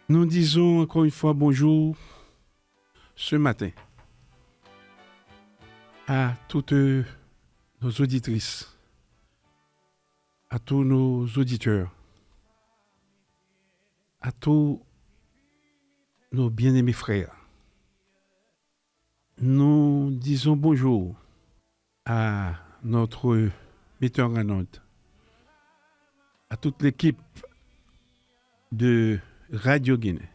Nous disons encore une fois bonjour ce matin à toutes nos auditrices, à tous nos auditeurs, à tous nos bien-aimés frères. Nous disons bonjour à notre metteur en onde, à toute l'équipe de Radio Guinée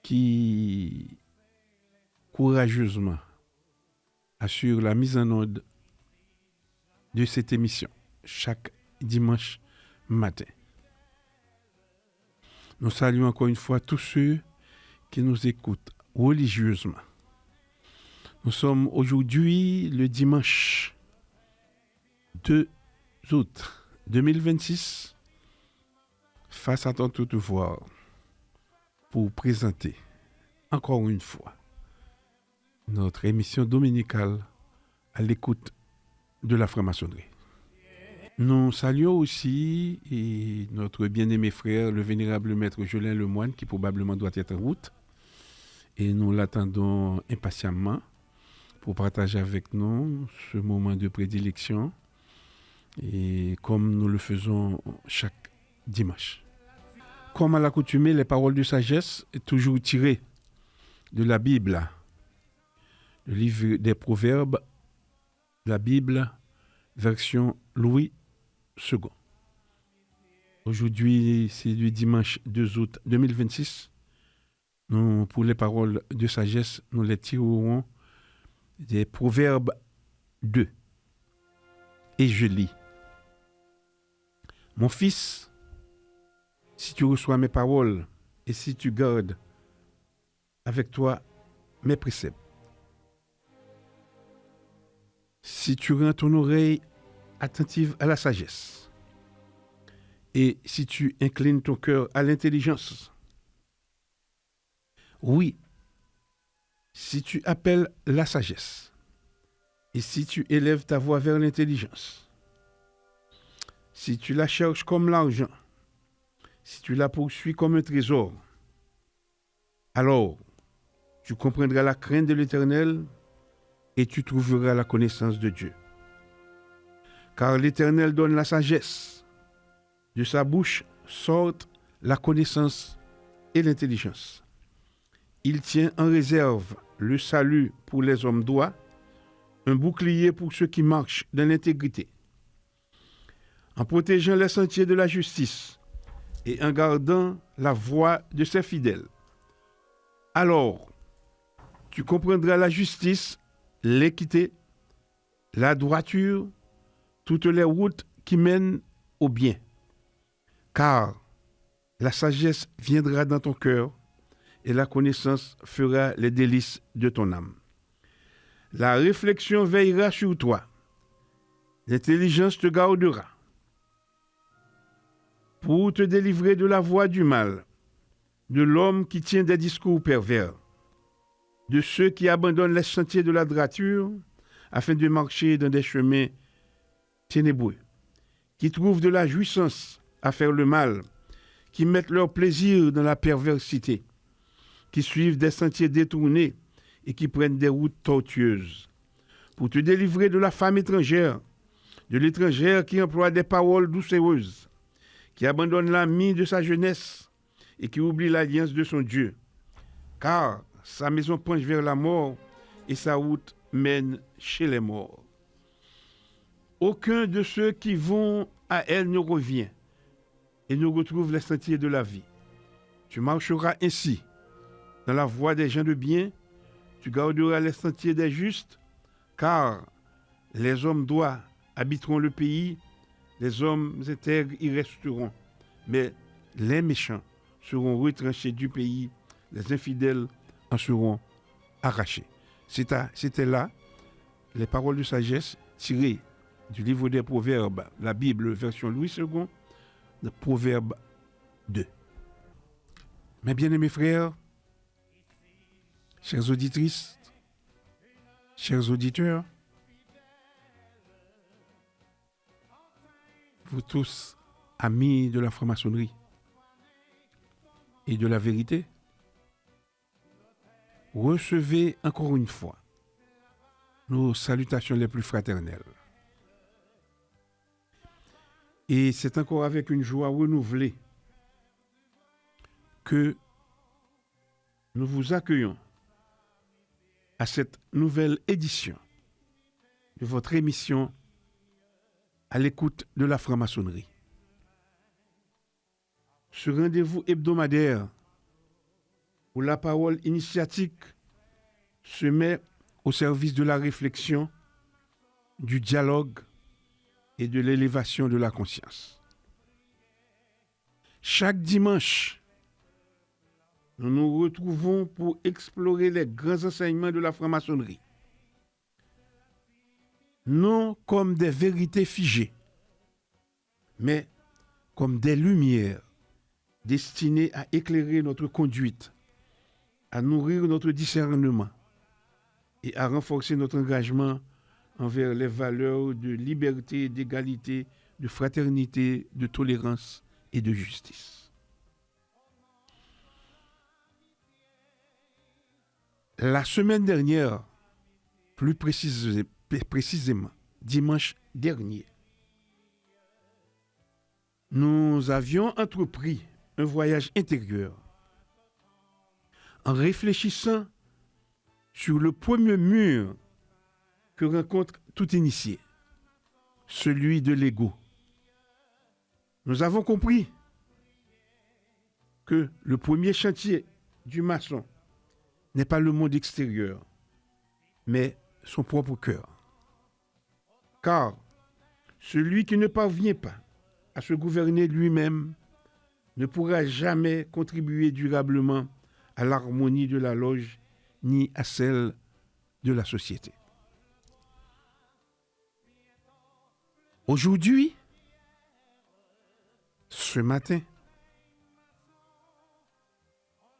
qui courageusement assure la mise en onde de cette émission chaque dimanche matin. Nous saluons encore une fois tous ceux qui nous écoutent religieusement. Nous sommes aujourd'hui le dimanche 2 août 2026 face à ton tout devoir pour présenter encore une fois notre émission dominicale à l'écoute de la franc-maçonnerie. Nous saluons aussi notre bien-aimé frère, le vénérable maître Jolin Lemoine, qui probablement doit être en route. Et nous l'attendons impatiemment pour partager avec nous ce moment de prédilection, et comme nous le faisons chaque dimanche. Comme à l'accoutumée, les paroles de sagesse, toujours tirées de la Bible, le livre des Proverbes, la Bible, version Louis II. Aujourd'hui, c'est le dimanche 2 août 2026. Nous, pour les paroles de sagesse, nous les tirerons des Proverbes 2. Et je lis. Mon fils, si tu reçois mes paroles et si tu gardes avec toi mes préceptes, si tu rends ton oreille attentive à la sagesse, et si tu inclines ton cœur à l'intelligence, oui, si tu appelles la sagesse, et si tu élèves ta voix vers l'intelligence, si tu la cherches comme l'argent, si tu la poursuis comme un trésor, alors tu comprendras la crainte de l'Éternel et tu trouveras la connaissance de Dieu. Car l'Éternel donne la sagesse. De sa bouche sortent la connaissance et l'intelligence. Il tient en réserve le salut pour les hommes droits, un bouclier pour ceux qui marchent dans l'intégrité. En protégeant les sentiers de la justice et en gardant la voie de ses fidèles. Alors, tu comprendras la justice, l'équité, la droiture, toutes les routes qui mènent au bien. Car la sagesse viendra dans ton cœur et la connaissance fera les délices de ton âme. La réflexion veillera sur toi. L'intelligence te gardera. Pour te délivrer de la voie du mal, de l'homme qui tient des discours pervers, de ceux qui abandonnent les sentiers de la droiture afin de marcher dans des chemins ténébreux, qui trouvent de la jouissance à faire le mal, qui mettent leur plaisir dans la perversité, qui suivent des sentiers détournés et qui prennent des routes tortueuses, pour te délivrer de la femme étrangère, de l'étrangère qui emploie des paroles doucereuses, qui abandonne l'ami de sa jeunesse et qui oublie l'alliance de son Dieu. Car sa maison penche vers la mort et sa route mène chez les morts. Aucun de ceux qui vont à elle ne revient et ne retrouve les sentiers de la vie. Tu marcheras ainsi dans la voie des gens de bien, tu garderas les sentiers des justes, car les hommes droits habiteront le pays, les hommes intègres y resteront, mais les méchants seront retranchés du pays, les infidèles en seront arrachés. C'était là les paroles de sagesse tirées du livre des Proverbes, la Bible, version Louis II, de Proverbe 2. Mes bien-aimés frères, chères auditrices, chers auditeurs, vous tous, amis de la franc-maçonnerie, et de la vérité, recevez encore une fois nos salutations les plus fraternelles. Et c'est encore avec une joie renouvelée que nous vous accueillons à cette nouvelle édition de votre émission à l'écoute de la franc-maçonnerie. Ce rendez-vous hebdomadaire où la parole initiatique se met au service de la réflexion, du dialogue et de l'élévation de la conscience. Chaque dimanche, nous nous retrouvons pour explorer les grands enseignements de la franc-maçonnerie. Non comme des vérités figées, mais comme des lumières destinées à éclairer notre conduite, à nourrir notre discernement et à renforcer notre engagement envers les valeurs de liberté, d'égalité, de fraternité, de tolérance et de justice. La semaine dernière, plus précisément, dimanche dernier, nous avions entrepris un voyage intérieur en réfléchissant sur le premier mur que rencontre tout initié, celui de l'ego. Nous avons compris que le premier chantier du maçon n'est pas le monde extérieur, mais son propre cœur. Car celui qui ne parvient pas à se gouverner lui-même ne pourra jamais contribuer durablement à l'harmonie de la loge ni à celle de la société. Aujourd'hui, ce matin,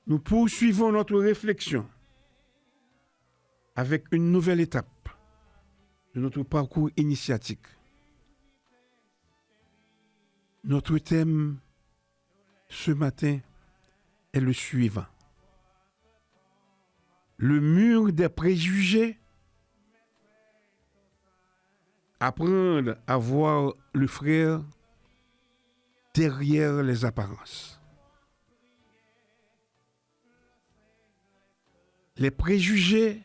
nous poursuivons notre réflexion avec une nouvelle étape de notre parcours initiatique. Notre thème ce matin est le suivant. Le mur des préjugés, apprendre à voir le frère derrière les apparences. Les préjugés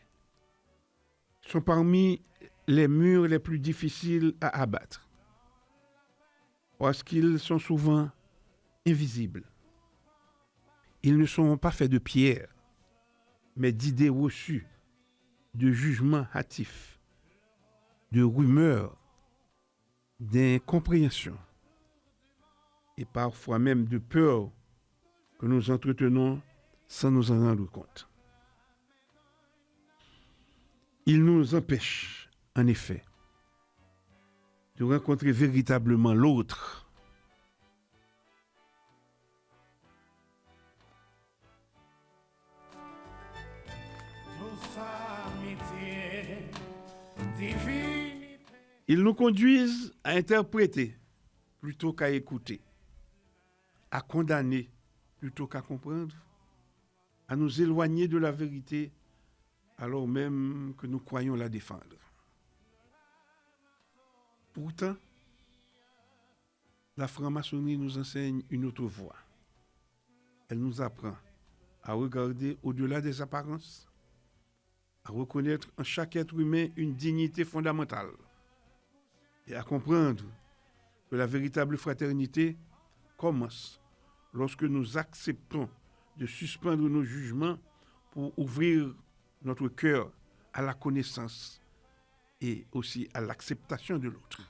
sont parmi les murs les plus difficiles à abattre parce qu'ils sont souvent invisibles. Ils ne sont pas faits de pierre, mais d'idées reçues, de jugements hâtifs, de rumeurs, d'incompréhension et parfois même de peur que nous entretenons sans nous en rendre compte. Ils nous empêchent, en effet, de rencontrer véritablement l'autre. Ils nous conduisent à interpréter plutôt qu'à écouter, à condamner plutôt qu'à comprendre, à nous éloigner de la vérité alors même que nous croyons la défendre. Pourtant, la franc-maçonnerie nous enseigne une autre voie. Elle nous apprend à regarder au-delà des apparences, à reconnaître en chaque être humain une dignité fondamentale et à comprendre que la véritable fraternité commence lorsque nous acceptons de suspendre nos jugements pour ouvrir notre cœur à la connaissance et aussi à l'acceptation de l'autre.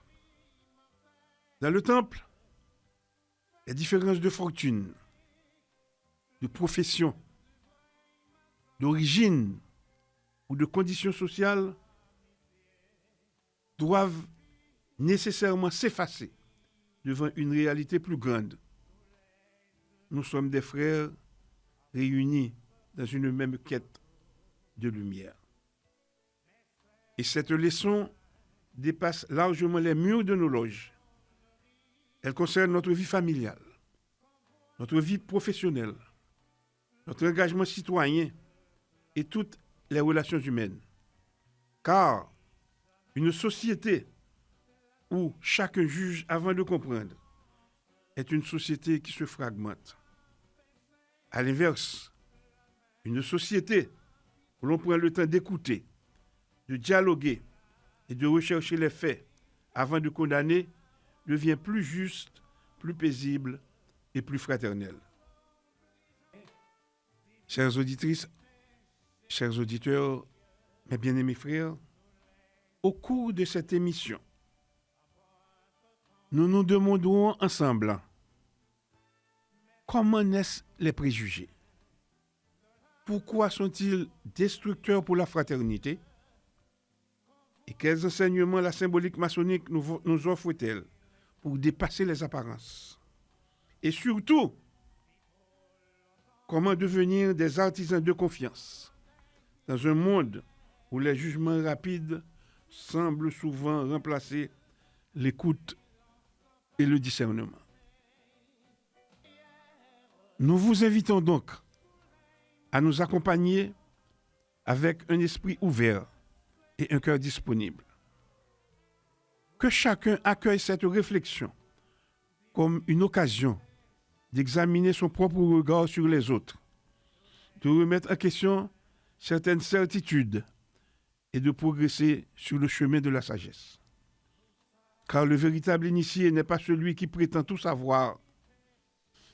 Dans le temple, les différences de fortune, de profession, d'origine ou de conditions sociales doivent nécessairement s'effacer devant une réalité plus grande. Nous sommes des frères réunis dans une même quête de lumière. Et cette leçon dépasse largement les murs de nos loges. Elle concerne notre vie familiale, notre vie professionnelle, notre engagement citoyen et toutes les relations humaines. Car une société où chacun juge avant de comprendre est une société qui se fragmente. À l'inverse, une société où l'on prend le temps d'écouter, de dialoguer et de rechercher les faits avant de condamner devient plus juste, plus paisible et plus fraternelle. Chères auditrices, chers auditeurs, mes bien-aimés frères, au cours de cette émission, nous nous demanderons ensemble comment naissent les préjugés? Pourquoi sont-ils destructeurs pour la fraternité? Et quels enseignements la symbolique maçonnique nous offre-t-elle pour dépasser les apparences? Et surtout, comment devenir des artisans de confiance dans un monde où les jugements rapides semblent souvent remplacer l'écoute et le discernement? Nous vous invitons donc à nous accompagner avec un esprit ouvert et un cœur disponible. Que chacun accueille cette réflexion comme une occasion d'examiner son propre regard sur les autres, de remettre en question certaines certitudes et de progresser sur le chemin de la sagesse. Car le véritable initié n'est pas celui qui prétend tout savoir,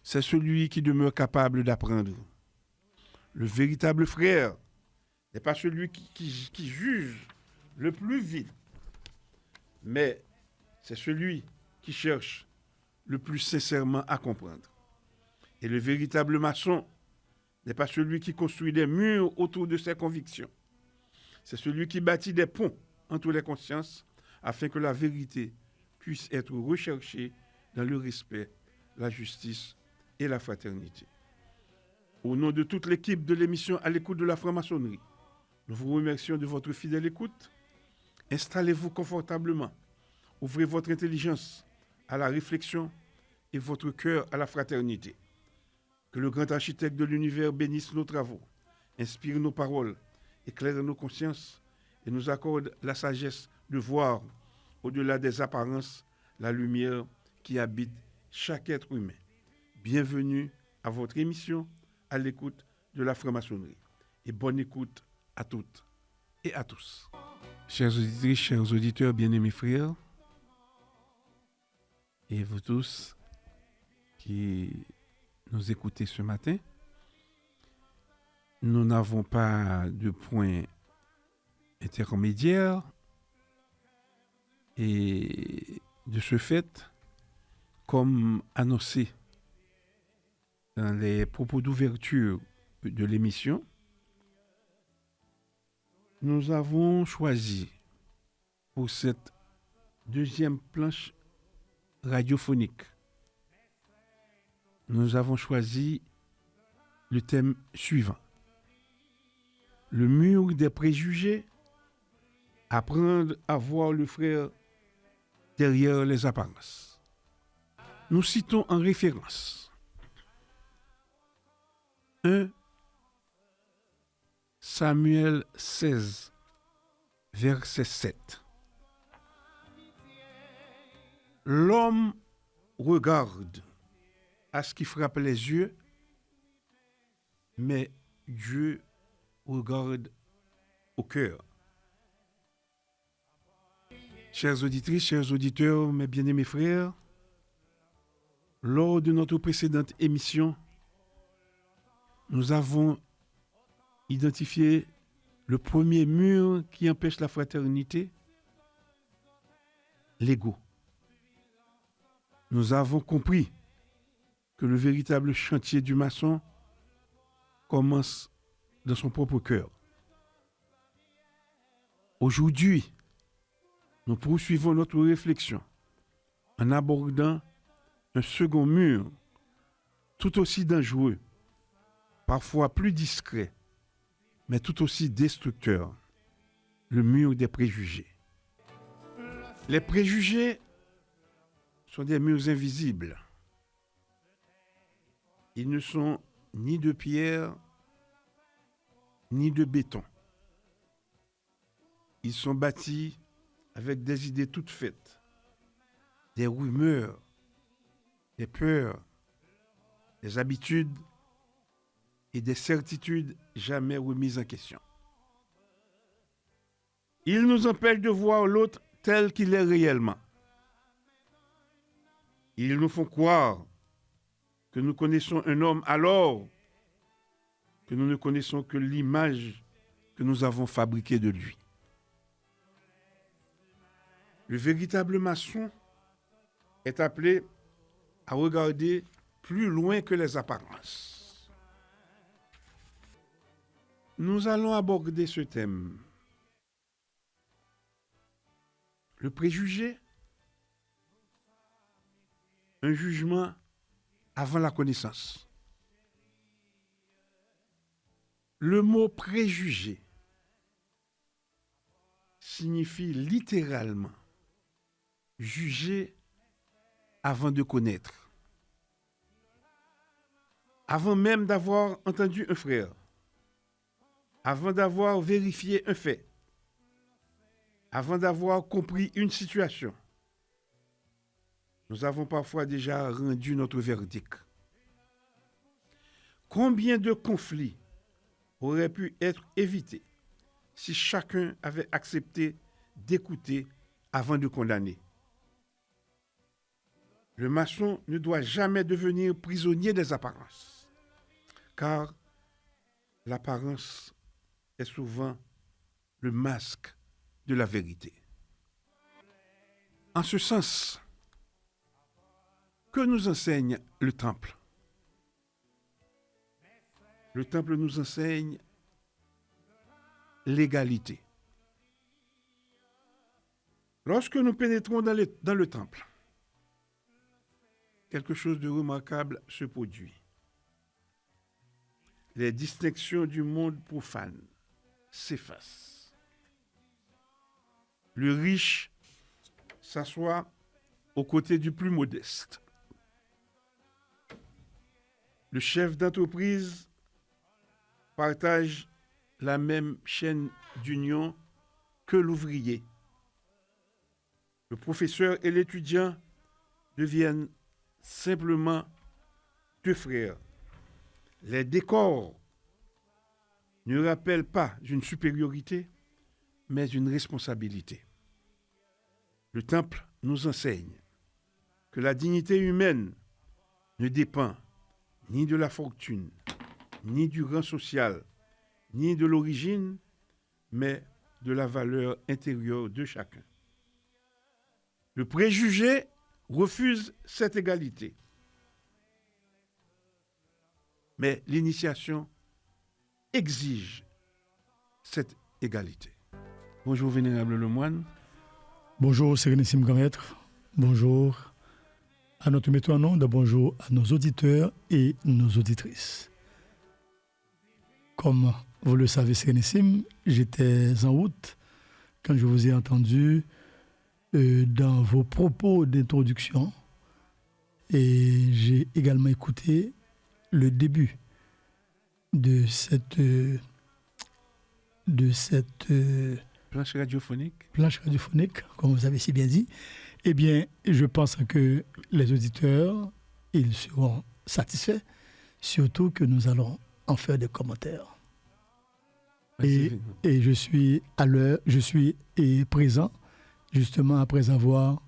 c'est celui qui demeure capable d'apprendre. Le véritable frère n'est pas celui qui juge le plus vite, mais c'est celui qui cherche le plus sincèrement à comprendre. Et le véritable maçon n'est pas celui qui construit des murs autour de ses convictions. C'est celui qui bâtit des ponts entre les consciences afin que la vérité puisse être recherchée dans le respect, la justice et la fraternité. Au nom de toute l'équipe de l'émission À l'écoute de la franc-maçonnerie, nous vous remercions de votre fidèle écoute. Installez-vous confortablement. Ouvrez votre intelligence à la réflexion et votre cœur à la fraternité. Que le grand architecte de l'univers bénisse nos travaux, inspire nos paroles, éclaire nos consciences et nous accorde la sagesse de voir, au-delà des apparences, la lumière qui habite chaque être humain. Bienvenue à votre émission À l'écoute de la franc-maçonnerie. Et bonne écoute à toutes et à tous. Chers auditrices, chers auditeurs, bien-aimés frères, et vous tous qui nous écoutez ce matin, nous n'avons pas de point intermédiaire et de ce fait, comme annoncé dans les propos d'ouverture de l'émission, nous avons choisi pour cette deuxième planche radiophonique, nous avons choisi le thème suivant. Le mur des préjugés, apprendre à voir le frère derrière les apparences. Nous citons en référence 1 Samuel 16, verset 7. L'homme regarde à ce qui frappe les yeux, mais Dieu regarde au cœur. Chères auditrices, chers auditeurs, mes bien-aimés frères, lors de notre précédente émission, nous avons identifié le premier mur qui empêche la fraternité, l'ego. Nous avons compris que le véritable chantier du maçon commence dans son propre cœur. Aujourd'hui, nous poursuivons notre réflexion en abordant un second mur tout aussi dangereux, parfois plus discret, mais tout aussi destructeur, le mur des préjugés. Les préjugés sont des murs invisibles. Ils ne sont ni de pierre ni de béton. Ils sont bâtis avec des idées toutes faites, des rumeurs, des peurs, des habitudes et des certitudes jamais remises en question. Ils nous empêchent de voir l'autre tel qu'il est réellement. Ils nous font croire que nous connaissons un homme alors que nous ne connaissons que l'image que nous avons fabriquée de lui. Le véritable maçon est appelé à regarder plus loin que les apparences. Nous allons aborder ce thème. Le préjugé, un jugement avant la connaissance. Le mot préjugé signifie littéralement juger avant de connaître. Avant même d'avoir entendu un frère, avant d'avoir vérifié un fait, avant d'avoir compris une situation, nous avons parfois déjà rendu notre verdict. Combien de conflits auraient pu être évités si chacun avait accepté d'écouter avant de condamner? Le maçon ne doit jamais devenir prisonnier des apparences, car l'apparence est souvent le masque de la vérité. En ce sens, que nous enseigne le temple? Le temple nous enseigne l'égalité. Lorsque nous pénétrons dans le temple, quelque chose de remarquable se produit. Les distinctions du monde profane s'effacent. Le riche s'assoit aux côtés du plus modeste. Le chef d'entreprise partage la même chaîne d'union que l'ouvrier. Le professeur et l'étudiant deviennent simplement deux frères. Les décors ne rappellent pas une supériorité, mais une responsabilité. Le temple nous enseigne que la dignité humaine ne dépend ni de la fortune, ni du rang social, ni de l'origine, mais de la valeur intérieure de chacun. Le préjugé refuse cette égalité. Mais l'initiation exige cette égalité. Bonjour, Vénérable Lemoine. Bonjour, Sérénissime Grand Maître. Bonjour à notre maître en ondes. Bonjour à nos auditeurs et nos auditrices. Comme vous le savez, Sérénissime, j'étais en route quand je vous ai entendu dans vos propos d'introduction et j'ai également écouté le début de cette planche radiophonique, comme vous avez si bien dit. Eh bien, je pense que les auditeurs, ils seront satisfaits, surtout que nous allons en faire des commentaires. Et je suis à l'heure, je suis présent, justement après avoir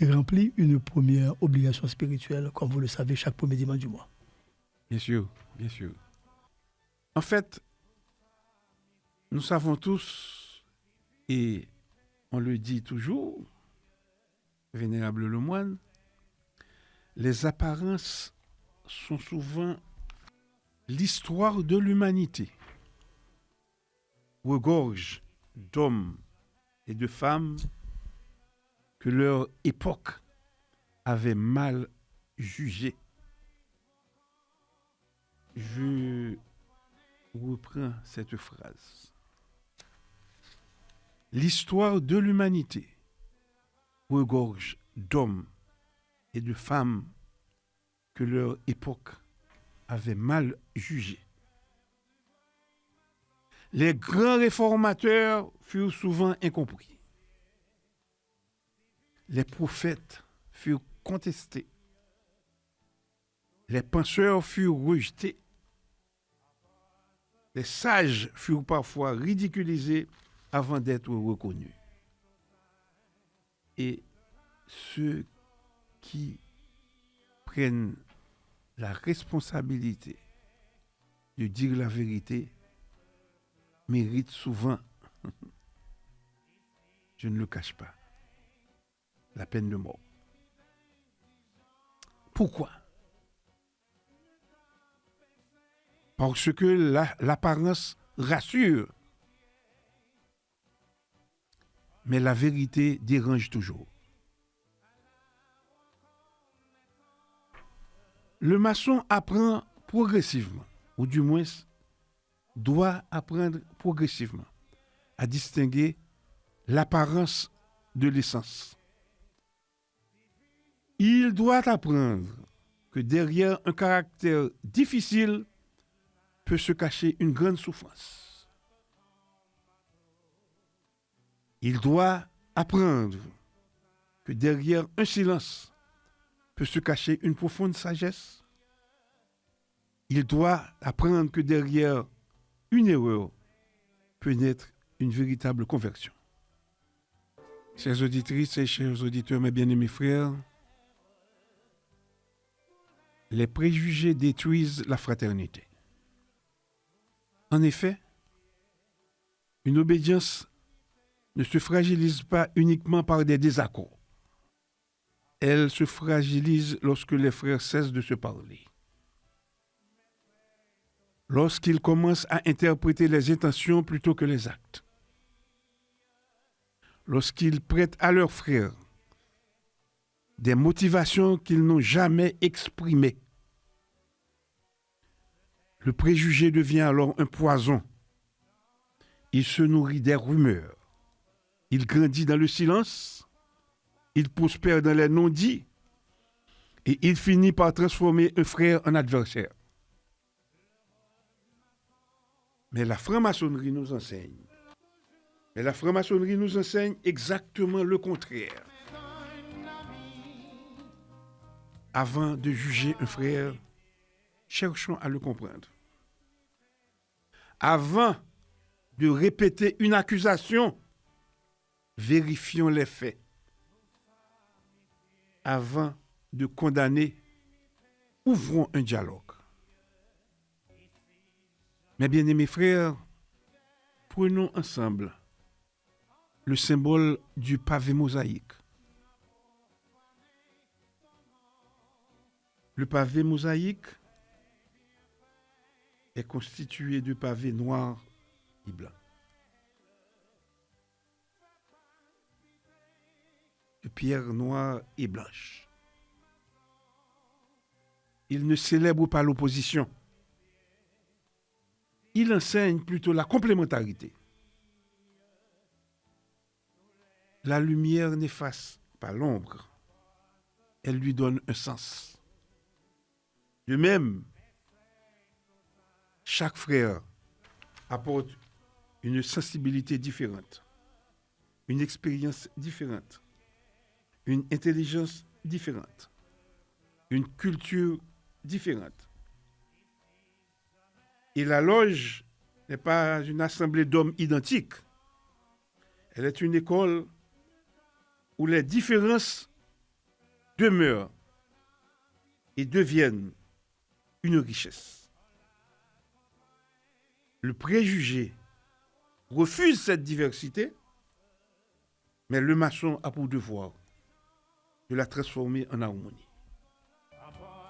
rempli une première obligation spirituelle, comme vous le savez, chaque premier dimanche du mois. Bien sûr, bien sûr. En fait, nous savons tous, et on le dit toujours, Vénérable Lemoine, les apparences sont souvent l'histoire de l'humanité. Regorge d'hommes et de femmes que leur époque avait mal jugés. Je reprends cette phrase. L'histoire de l'humanité regorge d'hommes et de femmes que leur époque avait mal jugés. Les grands réformateurs furent souvent incompris. Les prophètes furent contestés. Les penseurs furent rejetés. Les sages furent parfois ridiculisés avant d'être reconnus. Et ceux qui prennent la responsabilité de dire la vérité méritent souvent, je ne le cache pas, la peine de mort. Pourquoi? Parce que l'apparence rassure, mais la vérité dérange toujours. Le maçon apprend progressivement, ou du moins doit apprendre progressivement à distinguer l'apparence de l'essence. Il doit apprendre que derrière un caractère difficile peut se cacher une grande souffrance. Il doit apprendre que derrière un silence peut se cacher une profonde sagesse. Il doit apprendre que derrière une erreur peut naître une véritable conversion. Chères auditrices et chers auditeurs, mes bien-aimés frères, les préjugés détruisent la fraternité. En effet, une obédience ne se fragilise pas uniquement par des désaccords. Elle se fragilise lorsque les frères cessent de se parler. Lorsqu'ils commencent à interpréter les intentions plutôt que les actes. Lorsqu'ils prêtent à leurs frères des motivations qu'ils n'ont jamais exprimées. Le préjugé devient alors un poison. Il se nourrit des rumeurs. Il grandit dans le silence. Il prospère dans les non-dits. Et il finit par transformer un frère en adversaire. Mais la franc-maçonnerie nous enseigne. Mais la franc-maçonnerie nous enseigne exactement le contraire. Avant de juger un frère, cherchons à le comprendre. Avant de répéter une accusation, vérifions les faits. Avant de condamner, ouvrons un dialogue. Mes bien-aimés frères, prenons ensemble le symbole du pavé mosaïque. Le pavé mosaïque est constitué de pavés noirs et blancs. De pierres noires et blanches. Il ne célèbre pas l'opposition. Il enseigne plutôt la complémentarité. La lumière n'efface pas l'ombre. Elle lui donne un sens. De même, chaque frère apporte une sensibilité différente, une expérience différente, une intelligence différente, une culture différente. Et la loge n'est pas une assemblée d'hommes identiques. Elle est une école où les différences demeurent et deviennent une richesse. Le préjugé refuse cette diversité, mais le maçon a pour devoir de la transformer en harmonie.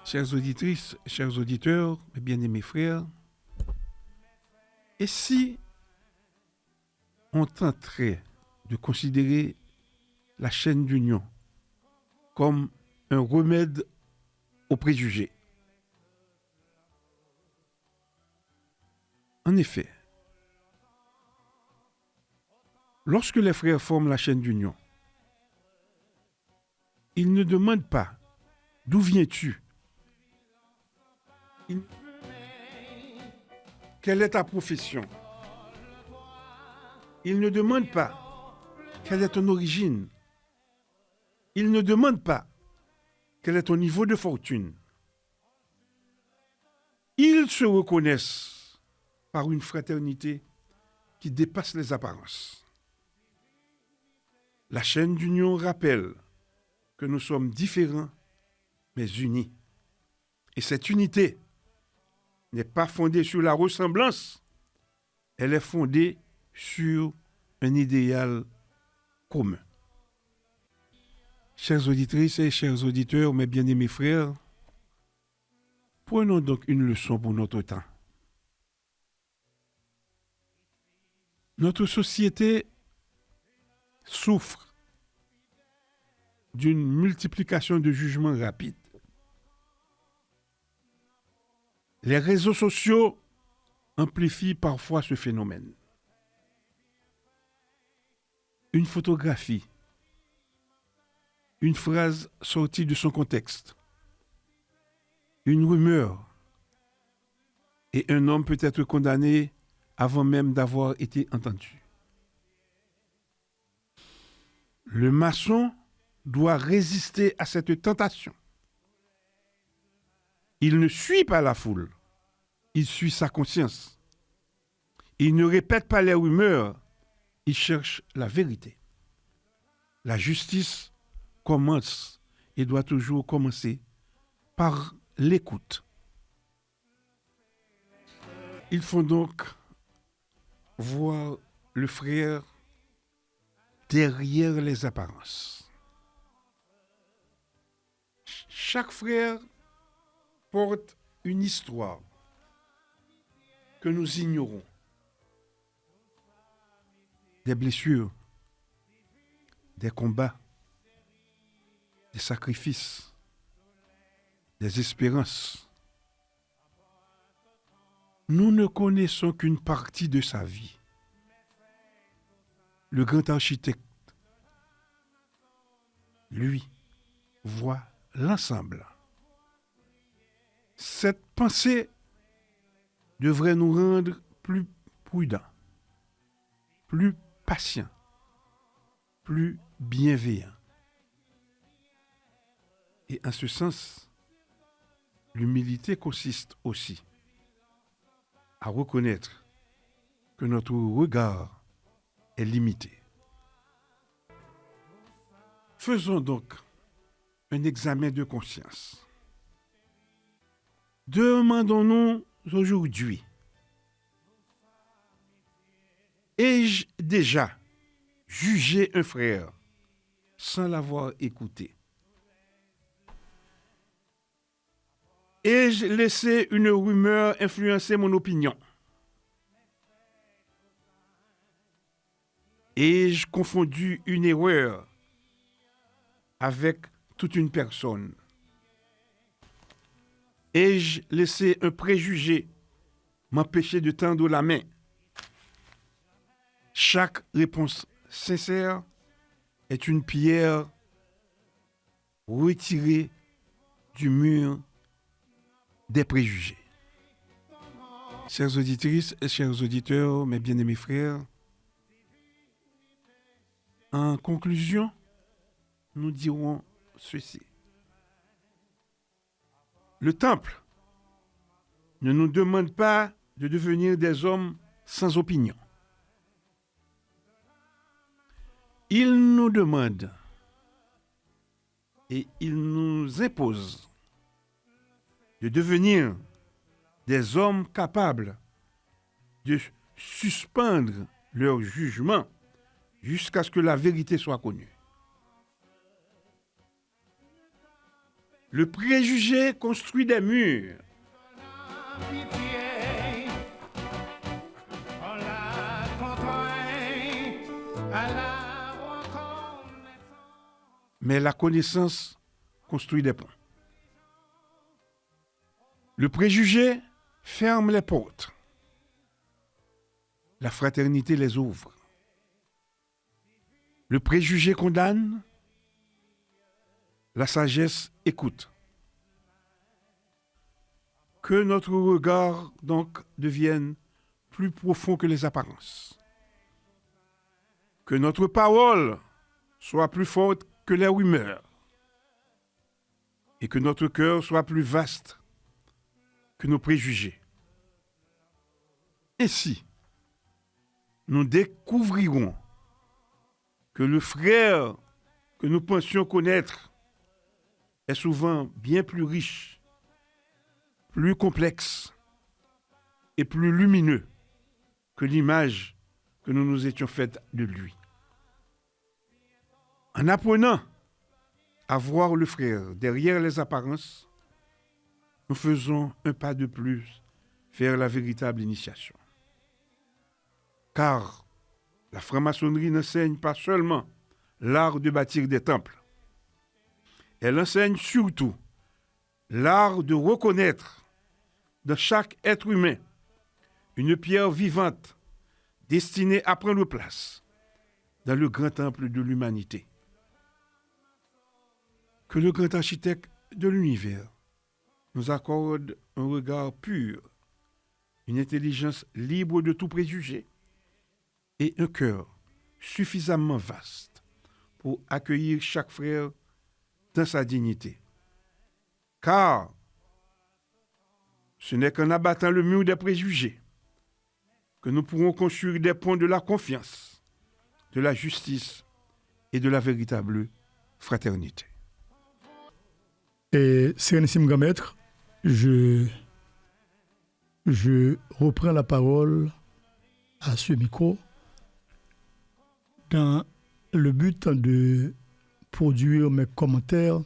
Chères auditrices, chers auditeurs, mes bien-aimés frères, et si on tenterait de considérer la chaîne d'union comme un remède aux préjugés? En effet, lorsque les frères forment la chaîne d'union, ils ne demandent pas « D'où viens-tu » Quelle est ta profession? Il ne demande pas quelle est ton origine. Il ne demande pas quel est ton niveau de fortune. Ils se reconnaissent par une fraternité qui dépasse les apparences. La chaîne d'union rappelle que nous sommes différents mais unis. Et cette unité n'est pas fondée sur la ressemblance, elle est fondée sur un idéal commun. Chères auditrices et chers auditeurs, mes bien-aimés frères, prenons donc une leçon pour notre temps. Notre société souffre d'une multiplication de jugements rapides. Les réseaux sociaux amplifient parfois ce phénomène. Une photographie, une phrase sortie de son contexte, une rumeur, et un homme peut être condamné avant même d'avoir été entendu. Le maçon doit résister à cette tentation. Il ne suit pas la foule, il suit sa conscience. Il ne répète pas les rumeurs, il cherche la vérité. La justice commence et doit toujours commencer par l'écoute. Il faut donc voir le frère derrière les apparences. Chaque frère porte une histoire que nous ignorons. Des blessures, des combats, des sacrifices, des espérances. Nous ne connaissons qu'une partie de sa vie. Le grand architecte, lui, voit l'ensemble. Cette pensée devrait nous rendre plus prudents, plus patients, plus bienveillants. Et en ce sens, l'humilité consiste aussi à reconnaître que notre regard est limité. Faisons donc un examen de conscience. Demandons-nous aujourd'hui, ai-je déjà jugé un frère sans l'avoir écouté? Ai-je laissé une rumeur influencer mon opinion? Ai-je confondu une erreur avec toute une personne? Ai-je laissé un préjugé m'empêcher de tendre la main? Chaque réponse sincère est une pierre retirée du mur des préjugés. Chères auditrices et chers auditeurs, mes bien-aimés frères, en conclusion, nous dirons ceci. Le temple ne nous demande pas de devenir des hommes sans opinion. Il nous demande et il nous impose de devenir des hommes capables de suspendre leur jugement jusqu'à ce que la vérité soit connue. Le préjugé construit des murs. Mais la connaissance construit des ponts. Le préjugé ferme les portes. La fraternité les ouvre. Le préjugé condamne. La sagesse écoute. Que notre regard donc devienne plus profond que les apparences. Que notre parole soit plus forte que les rumeurs et que notre cœur soit plus vaste que nos préjugés. Ainsi, nous découvrirons que le frère que nous pensions connaître est souvent bien plus riche, plus complexe et plus lumineux que l'image que nous nous étions faite de lui. En apprenant à voir le frère derrière les apparences, nous faisons un pas de plus vers la véritable initiation. Car la franc-maçonnerie n'enseigne pas seulement l'art de bâtir des temples, elle enseigne surtout l'art de reconnaître dans chaque être humain une pierre vivante destinée à prendre place dans le grand temple de l'humanité. Que le grand architecte de l'univers nous accorde un regard pur, une intelligence libre de tout préjugé et un cœur suffisamment vaste pour accueillir chaque frère dans sa dignité. Car ce n'est qu'en abattant le mur des préjugés que nous pourrons construire des ponts de la confiance, de la justice et de la véritable fraternité. Et Sérénissime Grand Maître, je reprends la parole à ce micro dans le but de produire mes commentaires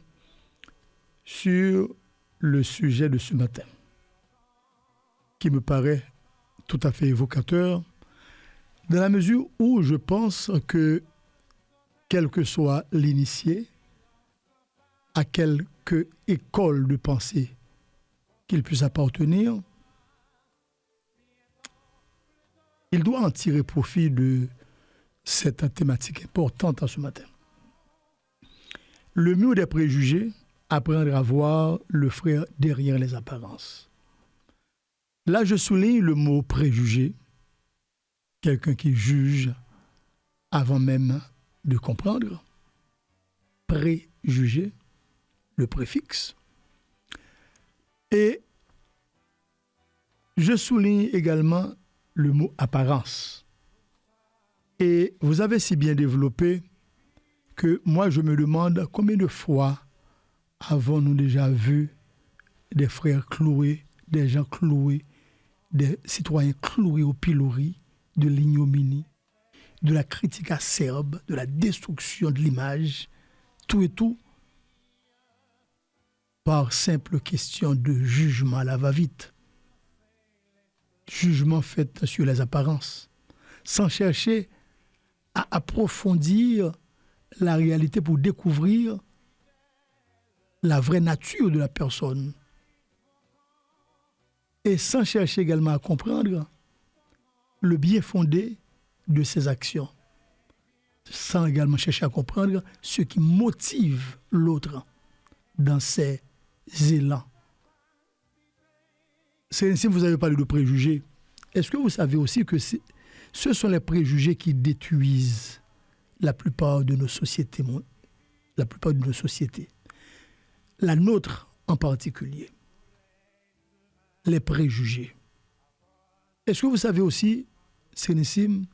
sur le sujet de ce matin, qui me paraît tout à fait évocateur, dans la mesure où je pense que, quel que soit l'initié, à quelque école de pensée qu'il puisse appartenir, il doit en tirer profit de cette thématique importante à ce matin. Le mur des préjugés, apprendre à voir le frère derrière les apparences. Là, je souligne le mot préjugé, quelqu'un qui juge avant même de comprendre, préjugé, le préfixe. Et je souligne également le mot apparence. Et vous avez si bien développé que moi je me demande combien de fois avons-nous déjà vu des frères cloués, des gens cloués, des citoyens cloués au pilori, de l'ignominie, de la critique acerbe, de la destruction de l'image, tout et tout, par simple question de jugement à la va-vite. Jugement fait sur les apparences, sans chercher à approfondir la réalité pour découvrir la vraie nature de la personne. Et sans chercher également à comprendre le bien fondé de ses actions. Sans également chercher à comprendre ce qui motive l'autre dans ses élans. C'est ainsi que vous avez parlé de préjugés. Est-ce que vous savez aussi que ce sont les préjugés qui détruisent la plupart de nos sociétés, la nôtre en particulier, les préjugés. Est-ce que vous savez aussi, Sénésim,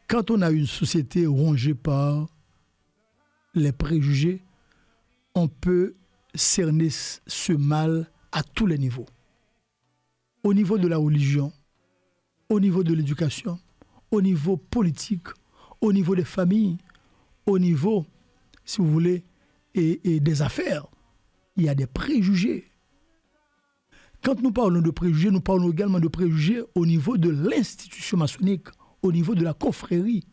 quand on a une société rongée par les préjugés, on peut cerner ce mal à tous les niveaux. Au niveau de la religion, au niveau de l'éducation, au niveau politique, au niveau des familles, au niveau, si vous voulez, et des affaires. Il y a des préjugés. Quand nous parlons de préjugés, nous parlons également de préjugés au niveau de l'institution maçonnique, au niveau de la confrérie.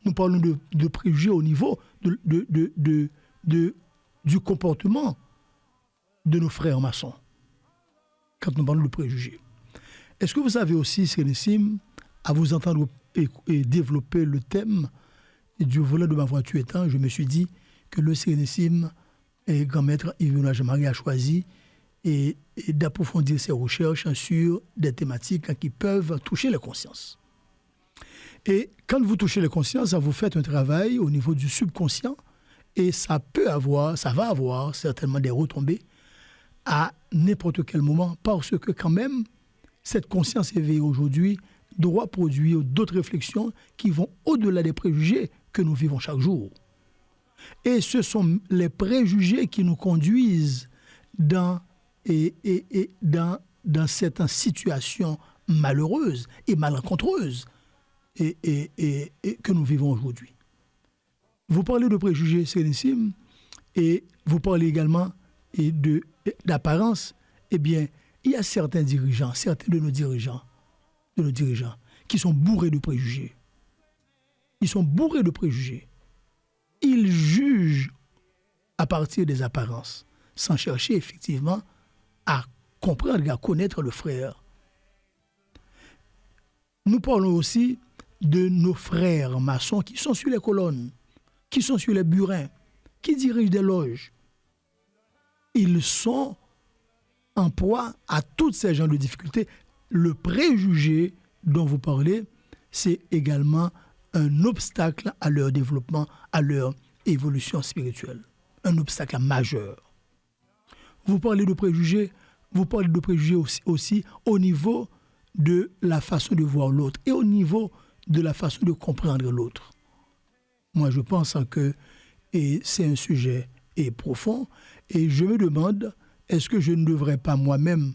Nous parlons de préjugés au niveau du comportement de nos frères maçons. Quand nous parlons de préjugés. Est-ce que vous savez aussi, Sénésim, à vous entendre et développer le thème du volant de ma voiture étant, je me suis dit que le Sénésim et grand maître Yves Jean-Marie a choisi et d'approfondir ses recherches sur des thématiques qui peuvent toucher les consciences. Et quand vous touchez les consciences, vous faites un travail au niveau du subconscient et ça va avoir certainement des retombées à n'importe quel moment parce que quand même, cette conscience éveillée aujourd'hui doit produire d'autres réflexions qui vont au-delà des préjugés que nous vivons chaque jour. Et ce sont les préjugés qui nous conduisent dans cette situation malheureuse et malencontreuse que nous vivons aujourd'hui. Vous parlez de préjugés, Sérénissime, et vous parlez également d'apparence. Eh bien, il y a certains de nos dirigeants, qui sont bourrés de préjugés. Ils sont bourrés de préjugés. Ils jugent à partir des apparences, sans chercher effectivement à comprendre et à connaître le frère. Nous parlons aussi de nos frères maçons qui sont sur les colonnes, qui sont sur les burins, qui dirigent des loges. Ils sont en proie à toutes ces genres de difficultés. Le préjugé dont vous parlez, c'est également un obstacle à leur développement, à leur évolution spirituelle. Un obstacle majeur. Vous parlez de préjugés aussi au niveau de la façon de voir l'autre et au niveau de la façon de comprendre l'autre. Moi, je pense que c'est un sujet profond et je me demande, est-ce que je ne devrais pas moi-même,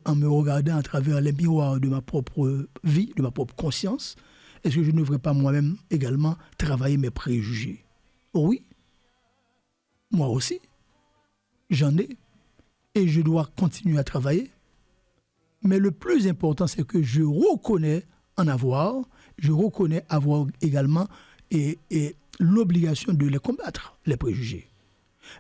en me regardant à travers les miroirs de ma propre vie, de ma propre conscience, est-ce que je ne devrais pas moi-même également travailler mes préjugés? Oui, moi aussi, j'en ai et je dois continuer à travailler. Mais le plus important, c'est que je reconnais je reconnais avoir également l'obligation de les combattre, les préjugés.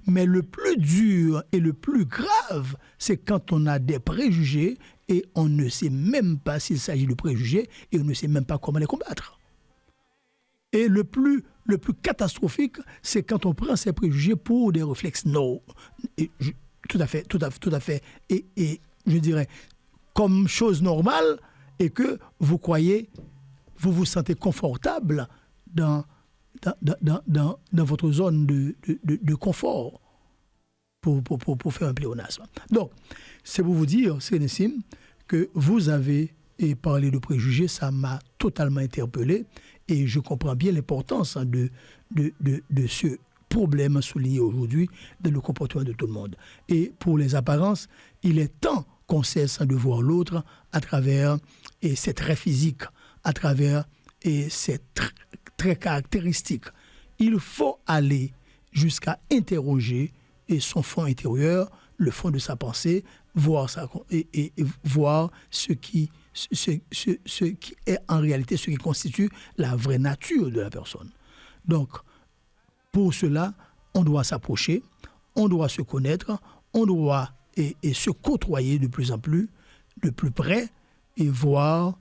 Mais le plus dur et le plus grave, c'est quand on a des préjugés et on ne sait même pas s'il s'agit de préjugés et on ne sait même pas comment les combattre. Et le plus catastrophique, c'est quand on prend ces préjugés pour des réflexes tout à fait, et je dirais, comme chose normale, et que vous vous sentez confortable dans votre zone de confort pour faire un pléonasme. Donc, c'est pour vous dire, Sérénissime, que vous avez parlé de préjugés, ça m'a totalement interpellé et je comprends bien l'importance de ce problème souligné aujourd'hui dans le comportement de tout le monde. Et pour les apparences, il est temps qu'on cesse de voir l'autre à travers ses traits physiques, à travers ses traits caractéristiques. Il faut aller jusqu'à interroger son fond intérieur, le fond de sa pensée, voir ce qui est en réalité, ce qui constitue la vraie nature de la personne. Donc, pour cela, on doit s'approcher, on doit se connaître, on doit se côtoyer de plus en plus, de plus près, et voir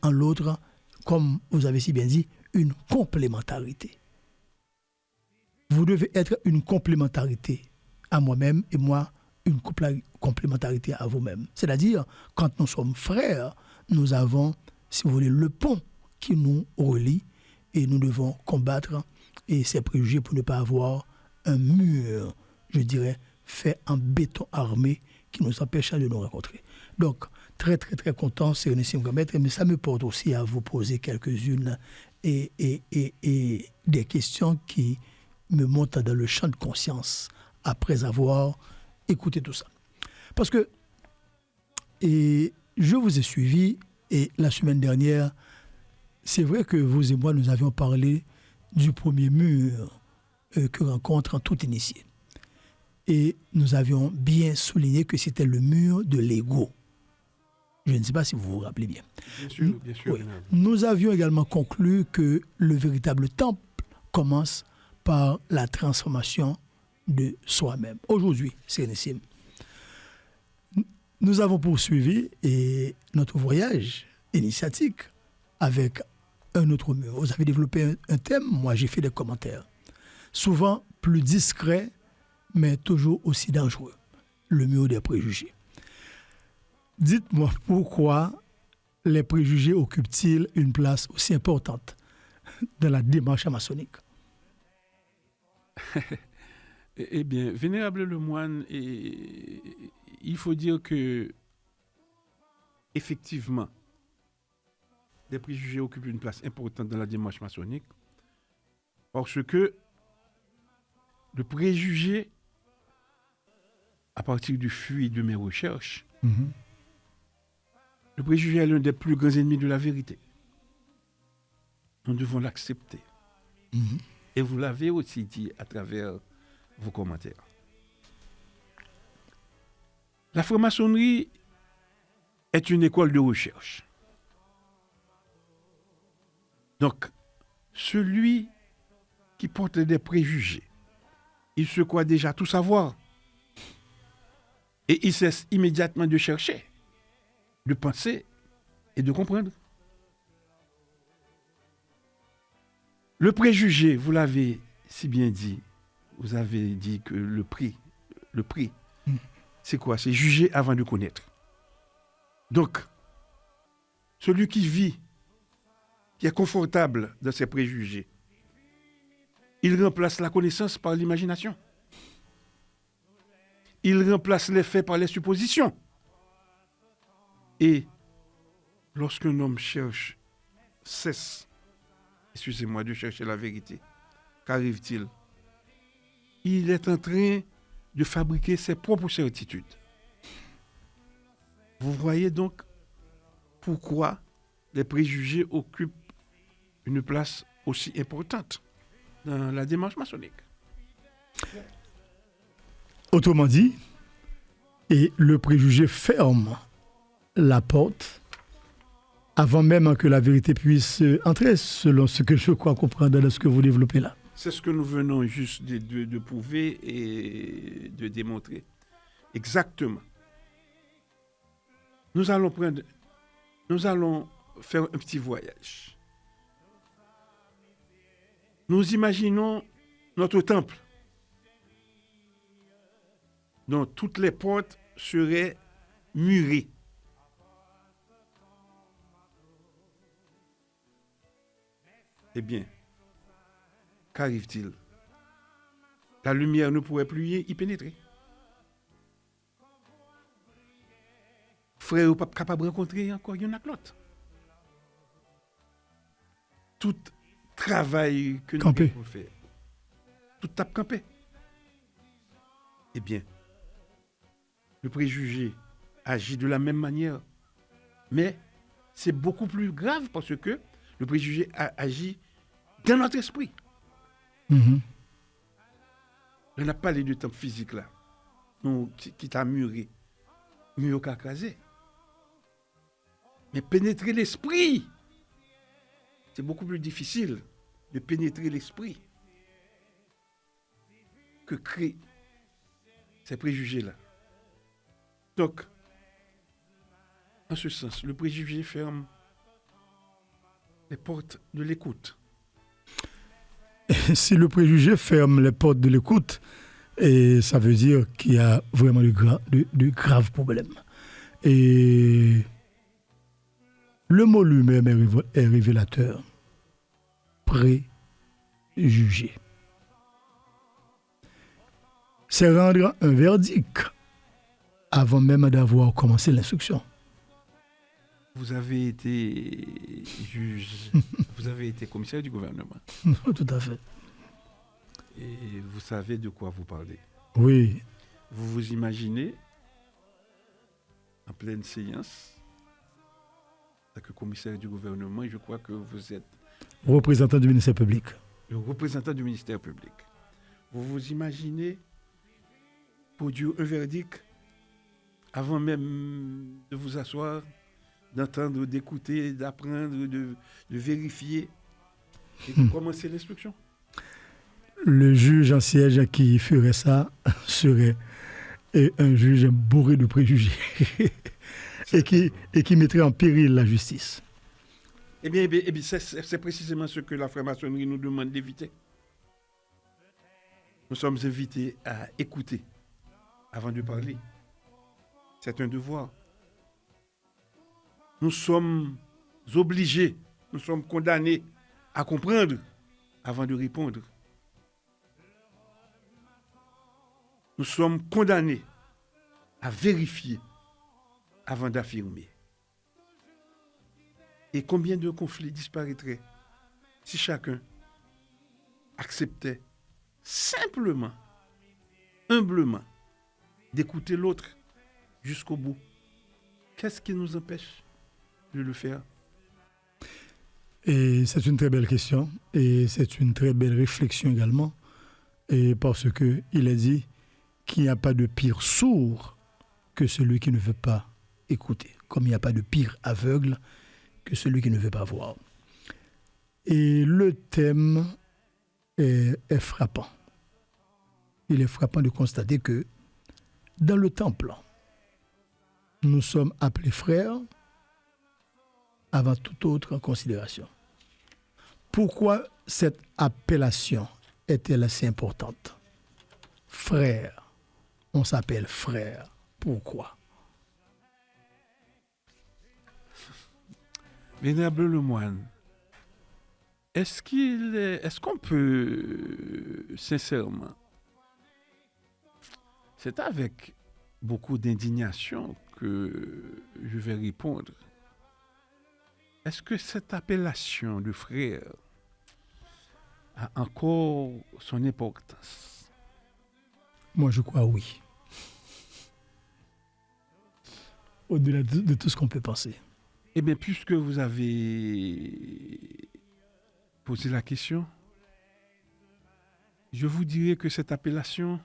en l'autre, comme vous avez si bien dit, une complémentarité. Vous devez être une complémentarité à moi-même et moi, une complémentarité à vous-même. C'est-à-dire, quand nous sommes frères, nous avons, si vous voulez, le pont qui nous relie et nous devons combattre ces préjugés pour ne pas avoir un mur, je dirais, fait en béton armé qui nous empêche de nous rencontrer. Donc, très, très, très content, Sérénissime Grand-Maître, mais ça me porte aussi à vous poser quelques-unes et des questions qui me montent dans le champ de conscience après avoir écouté tout ça. Parce que je vous ai suivi et la semaine dernière, c'est vrai que vous et moi, nous avions parlé du premier mur que rencontre tout initié. Et nous avions bien souligné que c'était le mur de l'ego. Je ne sais pas si vous vous rappelez bien. Bien sûr. Oui. Nous avions également conclu que le véritable temple commence par la transformation de soi-même. Aujourd'hui, Sérénissime, nous avons poursuivi notre voyage initiatique avec un autre mur. Vous avez développé un thème, moi j'ai fait des commentaires. Souvent plus discrets, mais toujours aussi dangereux. Le mur des préjugés. Dites-moi pourquoi les préjugés occupent-ils une place aussi importante dans la démarche maçonnique? Eh bien, Vénérable Lemoine, il faut dire que, effectivement, les préjugés occupent une place importante dans la démarche maçonnique parce que le préjugé, à partir du fruit de mes recherches, le préjugé est l'un des plus grands ennemis de la vérité. Nous devons l'accepter. Et vous l'avez aussi dit à travers vos commentaires. La franc-maçonnerie est une école de recherche. Donc, celui qui porte des préjugés, il se croit déjà tout savoir. Et il cesse immédiatement de chercher, de penser et de comprendre. Le préjugé, vous l'avez si bien dit, vous avez dit que le prix, c'est quoi? C'est juger avant de connaître. Donc, celui qui vit, qui est confortable dans ses préjugés, il remplace la connaissance par l'imagination. Il remplace les faits par les suppositions. Et lorsqu'un homme cesse, excusez-moi, de chercher la vérité, qu'arrive-t-il? Il est en train de fabriquer ses propres certitudes. Vous voyez donc pourquoi les préjugés occupent une place aussi importante dans la démarche maçonnique. Autrement dit, et le préjugé ferme la porte avant même que la vérité puisse entrer, selon ce que je crois comprendre dans ce que vous développez là. C'est ce que nous venons juste de prouver et de démontrer. Exactement. Nous allons faire un petit voyage. Nous imaginons notre temple, dont toutes les portes seraient murées. Eh bien, qu'arrive-t-il? La lumière ne pourrait plus y pénétrer. Frère, vous pas capable de rencontrer encore une avec l'autre. Tout travail que nous devons faire, tout tape campé. Eh bien, le préjugé agit de la même manière, mais c'est beaucoup plus grave parce que le préjugé agit dans notre esprit. On a parlé du temple physique là, qui t'a muré, mieux qu'à craser. Mais pénétrer l'esprit, c'est beaucoup plus difficile de pénétrer l'esprit que créer ces préjugés-là. Donc, en ce sens, le préjugé ferme les portes de l'écoute. Si le préjugé ferme les portes de l'écoute, et ça veut dire qu'il y a vraiment de graves problèmes. Et le mot lui-même est révélateur. Préjugé. C'est rendre un verdict avant même d'avoir commencé l'instruction. Vous avez été juge, vous avez été commissaire du gouvernement. Tout à fait. Et vous savez de quoi vous parlez. Oui. Vous vous imaginez, en pleine séance, en tant que commissaire du gouvernement, et je crois que vous êtes représentant du ministère public. Le représentant du ministère public. Vous vous imaginez produire un verdict avant même de vous asseoir, d'entendre, d'écouter, d'apprendre, de vérifier et de commencer l'instruction. Le juge en siège qui ferait ça serait un juge bourré de préjugés et qui mettrait en péril la justice. Eh bien, c'est précisément ce que la franc-maçonnerie nous demande d'éviter. Nous sommes invités à écouter avant de parler. C'est un devoir. nous sommes obligés, nous sommes condamnés à comprendre avant de répondre. Nous sommes condamnés à vérifier avant d'affirmer. Et combien de conflits disparaîtraient si chacun acceptait simplement, humblement, d'écouter l'autre jusqu'au bout. Qu'est-ce qui nous empêche de le faire? Et c'est une très belle question et c'est une très belle réflexion également. Et parce qu'il est dit qu'il n'y a pas de pire sourd que celui qui ne veut pas écouter, comme il n'y a pas de pire aveugle que celui qui ne veut pas voir. Et le thème est frappant. Il est frappant de constater que dans le temple, nous sommes appelés frères avant toute autre considération. Pourquoi cette appellation est-elle assez importante? Frère, on s'appelle frère. Pourquoi? Vénérable Lemoine, est-ce qu'on peut sincèrement, c'est avec beaucoup d'indignation que je vais répondre, est-ce que cette appellation de frère a encore son importance? Moi, je crois oui. Au-delà de tout ce qu'on peut penser. Eh bien, puisque vous avez posé la question, je vous dirais que cette appellation,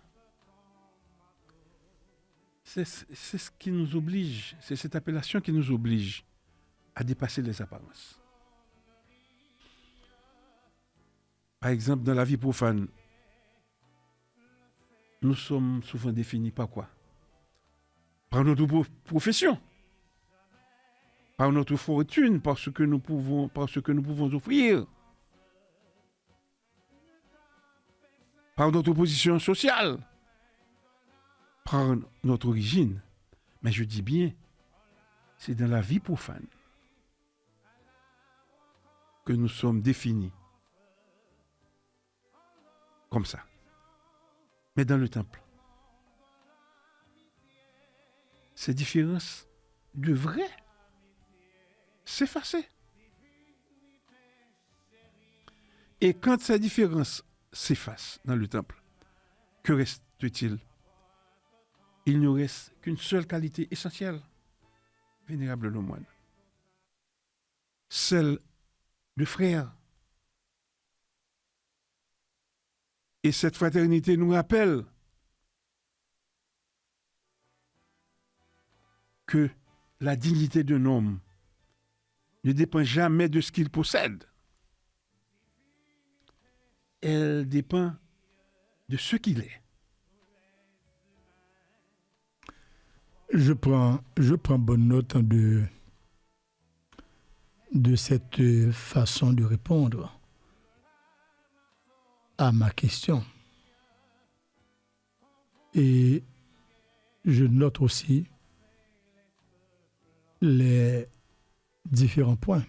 c'est ce qui nous oblige, c'est cette appellation qui nous oblige à dépasser les apparences. Par exemple, dans la vie profane, nous sommes souvent définis par quoi? Par notre profession, par notre fortune, par ce que nous pouvons offrir, par notre position sociale, par notre origine. Mais je dis bien, c'est dans la vie profane que nous sommes définis comme ça. Mais dans le temple, ces différences devraient s'effacer. Et quand ces différences s'effacent dans le temple, que reste-t-il? Il ne reste qu'une seule qualité essentielle, Vénérable Lemoine, celle de frère. Et cette fraternité nous rappelle que la dignité d'un homme ne dépend jamais de ce qu'il possède. Elle dépend de ce qu'il est. Je prends bonne note de cette façon de répondre à ma question. Et je note aussi les différents points.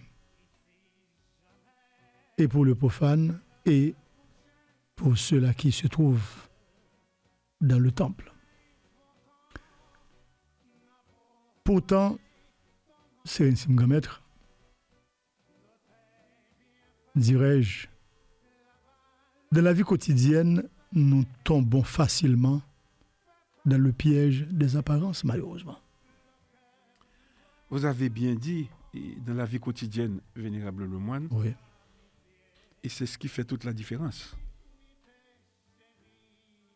Et pour le profane et pour ceux-là qui se trouvent dans le temple. Pourtant, Sérénissime Grand Maître, dirais-je, dans la vie quotidienne, nous tombons facilement dans le piège des apparences, malheureusement. Vous avez bien dit, dans la vie quotidienne, Vénérable Lemoine, Oui. et c'est ce qui fait toute la différence.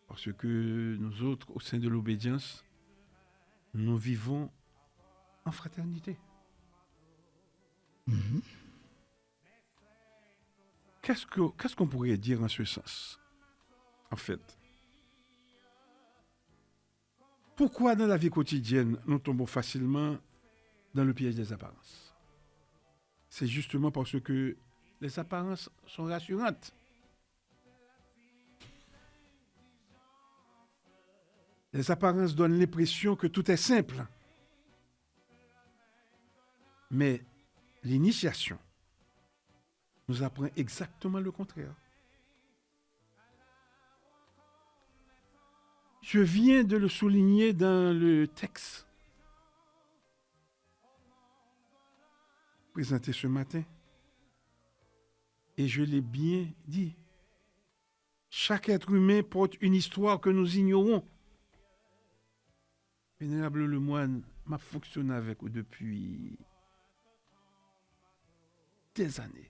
Parce que nous autres, au sein de l'obédience, nous vivons en fraternité. Mm-hmm. Qu'est-ce qu'on pourrait dire en ce sens, en fait? Pourquoi dans la vie quotidienne, nous tombons facilement dans le piège des apparences? C'est justement parce que les apparences sont rassurantes. Les apparences donnent l'impression que tout est simple. Mais l'initiation nous apprend exactement le contraire. Je viens de le souligner dans le texte présenté ce matin. Et je l'ai bien dit. Chaque être humain porte une histoire que nous ignorons. Vénérable Lemoine m'a fonctionné avec vous depuis des années.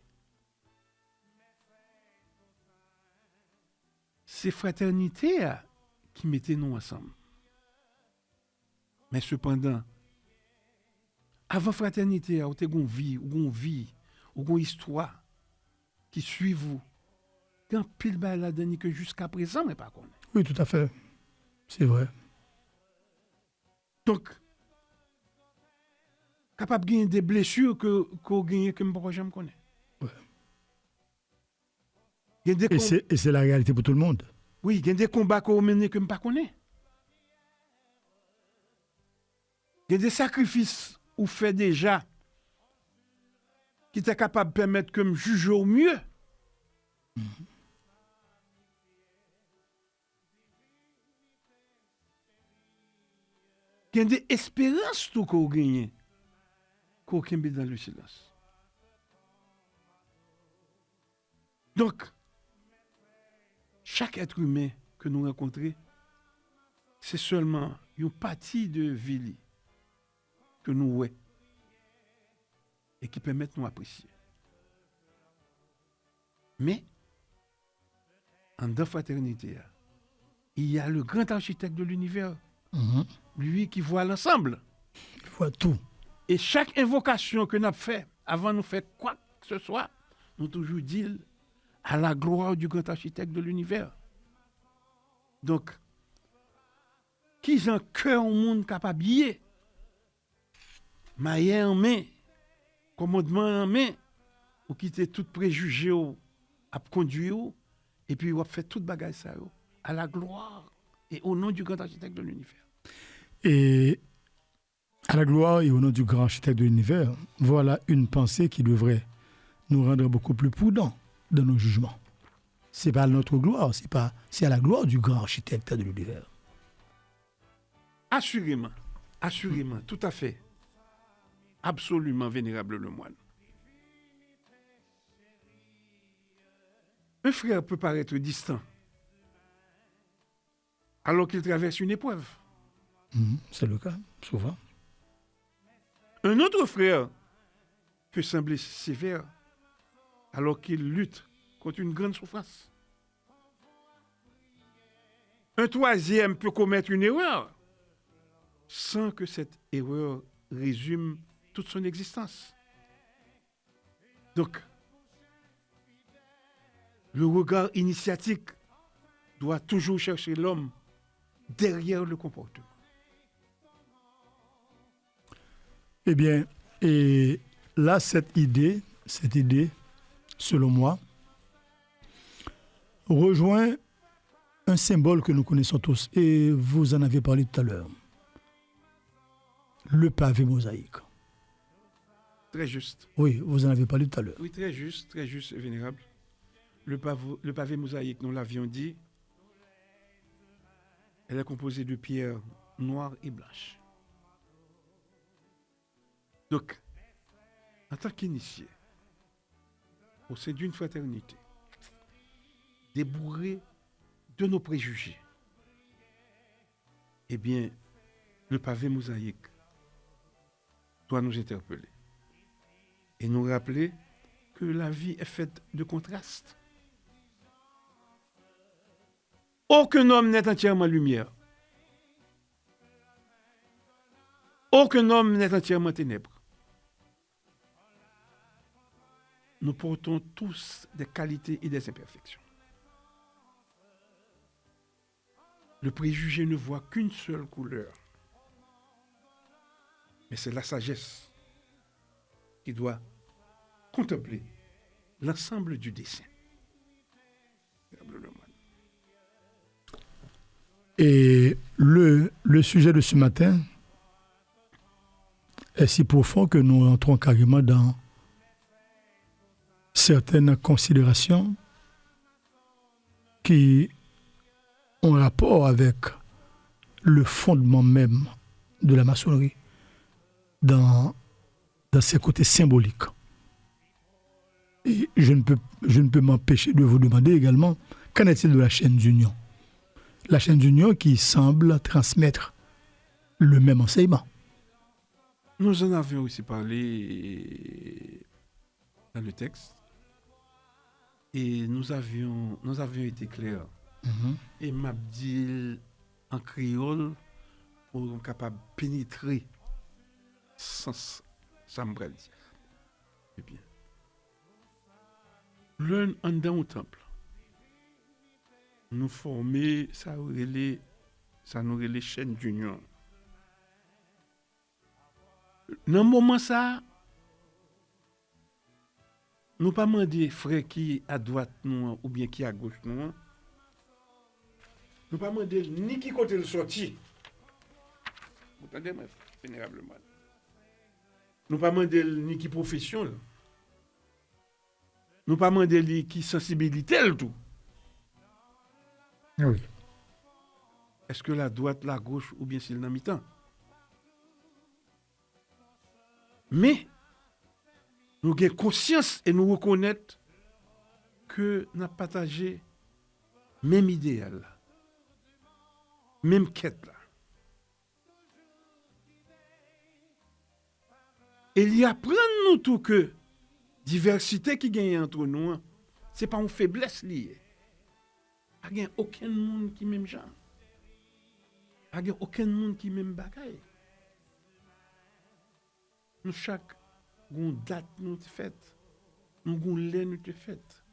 C'est fraternité qui mettait nous ensemble. Mais cependant, avant fraternité, vous avez une vie, une histoire qui suit vous. Quand pile bail la dernière que jusqu'à présent, mais pas qu'on est. Oui, tout à fait. C'est vrai. Donc, capable de gagner des blessures qu'on gagne que je ne jamais connaître. Ouais. Et c'est la réalité pour tout le monde. Oui, il y a des combats qu'on mène que je ne connais pas. Il y a des sacrifices ou fait déjà qui étaient capables de permettre que je juge au mieux. Il y a des espérances tout qu'on gagne qu'on gagne dans le silence. Donc, chaque être humain que nous rencontrons, c'est seulement une partie de vie que nous voyons et qui permet de nous apprécier. Mais, en deux fraternités, il y a le grand architecte de l'univers, lui qui voit l'ensemble. Il voit tout. Et chaque invocation que nous avons fait avant de nous faire quoi que ce soit, nous toujours dit à la gloire du grand architecte de l'univers. Donc, qui ont cœur au monde capable de maille en main, commandement en main, ou quitter tout préjugé à conduire, et puis on fait toute bagaille ça à la gloire et au nom du grand architecte de l'univers. Et à la gloire et au nom du grand architecte de l'univers, voilà une pensée qui devrait nous rendre beaucoup plus prudents dans nos jugements. Ce n'est pas à notre gloire, c'est à la gloire du grand architecte de l'univers. Assurément, tout à fait. Absolument, vénérable Lemoine. Un frère peut paraître distant alors qu'il traverse une épreuve. C'est le cas, souvent. Un autre frère peut sembler sévère alors qu'il lutte contre une grande souffrance. Un troisième peut commettre une erreur sans que cette erreur résume toute son existence. Donc, le regard initiatique doit toujours chercher l'homme derrière le comportement. Eh bien, et là, cette idée, selon moi, rejoint un symbole que nous connaissons tous, et vous en avez parlé tout à l'heure. Le pavé mosaïque. Très juste. Oui, vous en avez parlé tout à l'heure. Oui, très juste, vénérable. Le pavé mosaïque, nous l'avions dit, elle est composée de pierres noires et blanches. Donc, en tant qu'initié, au sein d'une fraternité, débourré de nos préjugés, eh bien, le pavé mosaïque doit nous interpeller et nous rappeler que la vie est faite de contrastes. Aucun homme n'est entièrement lumière. Aucun homme n'est entièrement ténèbres. Nous portons tous des qualités et des imperfections. Le préjugé ne voit qu'une seule couleur. Mais c'est la sagesse qui doit contempler l'ensemble du dessin. Et le sujet de ce matin est si profond que nous entrons carrément dans certaines considérations qui ont rapport avec le fondement même de la maçonnerie dans ses côtés symboliques. Et je ne peux m'empêcher de vous demander également, qu'en est-il de la chaîne d'union? La chaîne d'union qui semble transmettre le même enseignement. Nous en avions aussi parlé dans le texte et nous avions été clairs. Et m'a dit en créole pour être capable de pénétrer sans s'embrouiller. Eh bien, l'un en dans au temple, nous former ça nous les chaînes d'union. Dans le moment ça, nous pas demander frère qui à droite nous ou bien qui à gauche nous. Nous pas demander ni qui côté le sorti. Vous entendez moi vénérablement. Nous pas demander ni qui profession. Nous pas demander qui sensibilité le tout. Oui. Est-ce que la droite, la gauche ou bien c'est le mi-temps? Mais nous avons conscience et nous reconnaître que nous avons partagé même idéal, même quête là. Et il y a plein de nous tout que diversité qui gagne entre nous, c'est pas une faiblesse liée. Il n'y a aucun monde qui même genre. Il n'y a aucun monde qui même bagaille. Nous chaque gon date nous faite, nous gon lait nous te faite.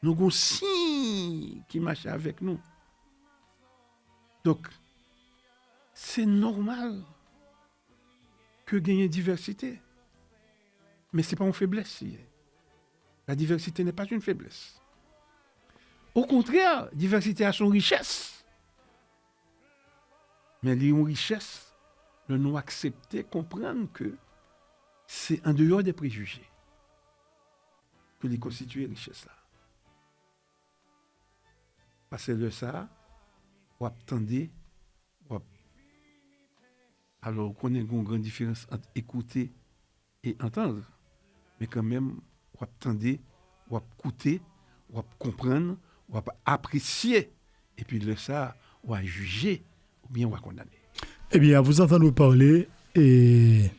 Nous gon signe qui marche avec nous. Donc c'est normal que gagner diversité. Mais c'est pas une faiblesse. La diversité n'est pas une faiblesse. Au contraire, diversité a son richesse. Mais il y a une richesse de nous accepter, comprendre que c'est en dehors des préjugés que les constituer richesse là. Parce que de ça, on attendez, alors qu'on a une grande différence entre écouter et entendre, mais quand même, on attendez, on écouter, on comprendre, on apprécier, et puis de ça, on va juger ou bien on va condamner. Eh bien, vous entendez parler et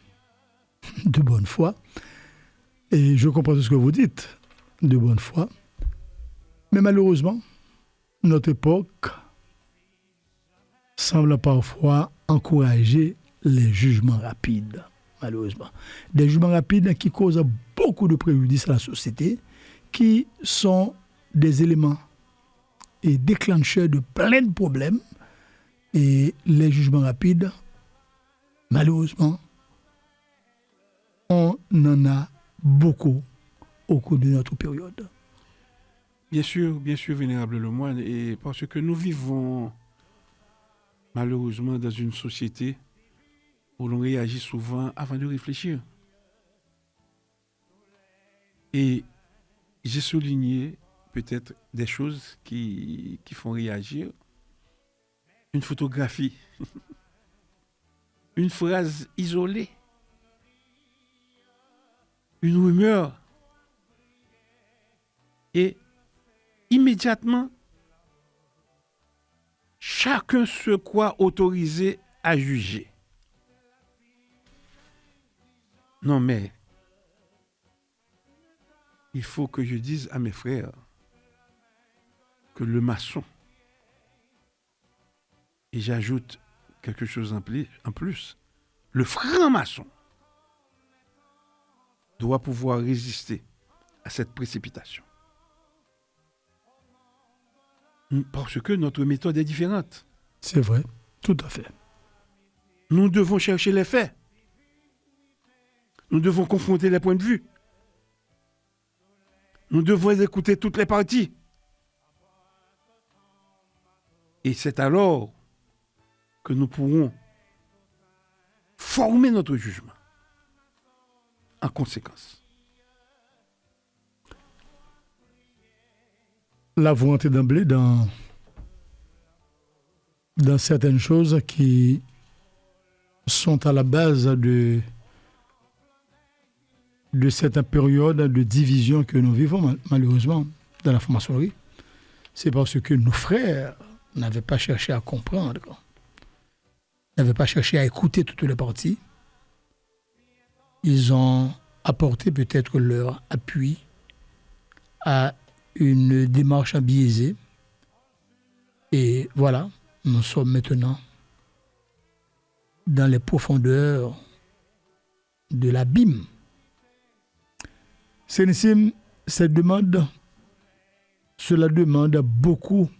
de bonne foi. Et je comprends tout ce que vous dites, de bonne foi. Mais malheureusement, notre époque semble parfois encourager les jugements rapides, malheureusement. Des jugements rapides qui causent beaucoup de préjudice à la société, qui sont des éléments et déclencheurs de plein de problèmes. Et les jugements rapides, malheureusement, on en a beaucoup au cours de notre période. Bien sûr, vénérable Lemoine, et parce que nous vivons malheureusement dans une société où l'on réagit souvent avant de réfléchir. Et j'ai souligné peut-être des choses qui font réagir. Une photographie, une phrase isolée, une rumeur, et immédiatement, chacun se croit autorisé à juger. Non, mais il faut que je dise à mes frères que le maçon, et j'ajoute quelque chose en plus, le franc-maçon doit pouvoir résister à cette précipitation. Parce que notre méthode est différente. C'est vrai, tout à fait. Nous devons chercher les faits. Nous devons confronter les points de vue. Nous devons écouter toutes les parties. Et c'est alors que nous pourrons former notre jugement. en conséquence. Là, vous entrez d'emblée dans certaines choses qui sont à la base de cette période de division que nous vivons malheureusement dans la franc-maçonnerie. C'est parce que nos frères n'avaient pas cherché à comprendre, n'avaient pas cherché à écouter toutes les parties. Ils ont apporté peut-être leur appui à une démarche biaisée. Et voilà, nous sommes maintenant dans les profondeurs de l'abîme. Sénissime, cela demande beaucoup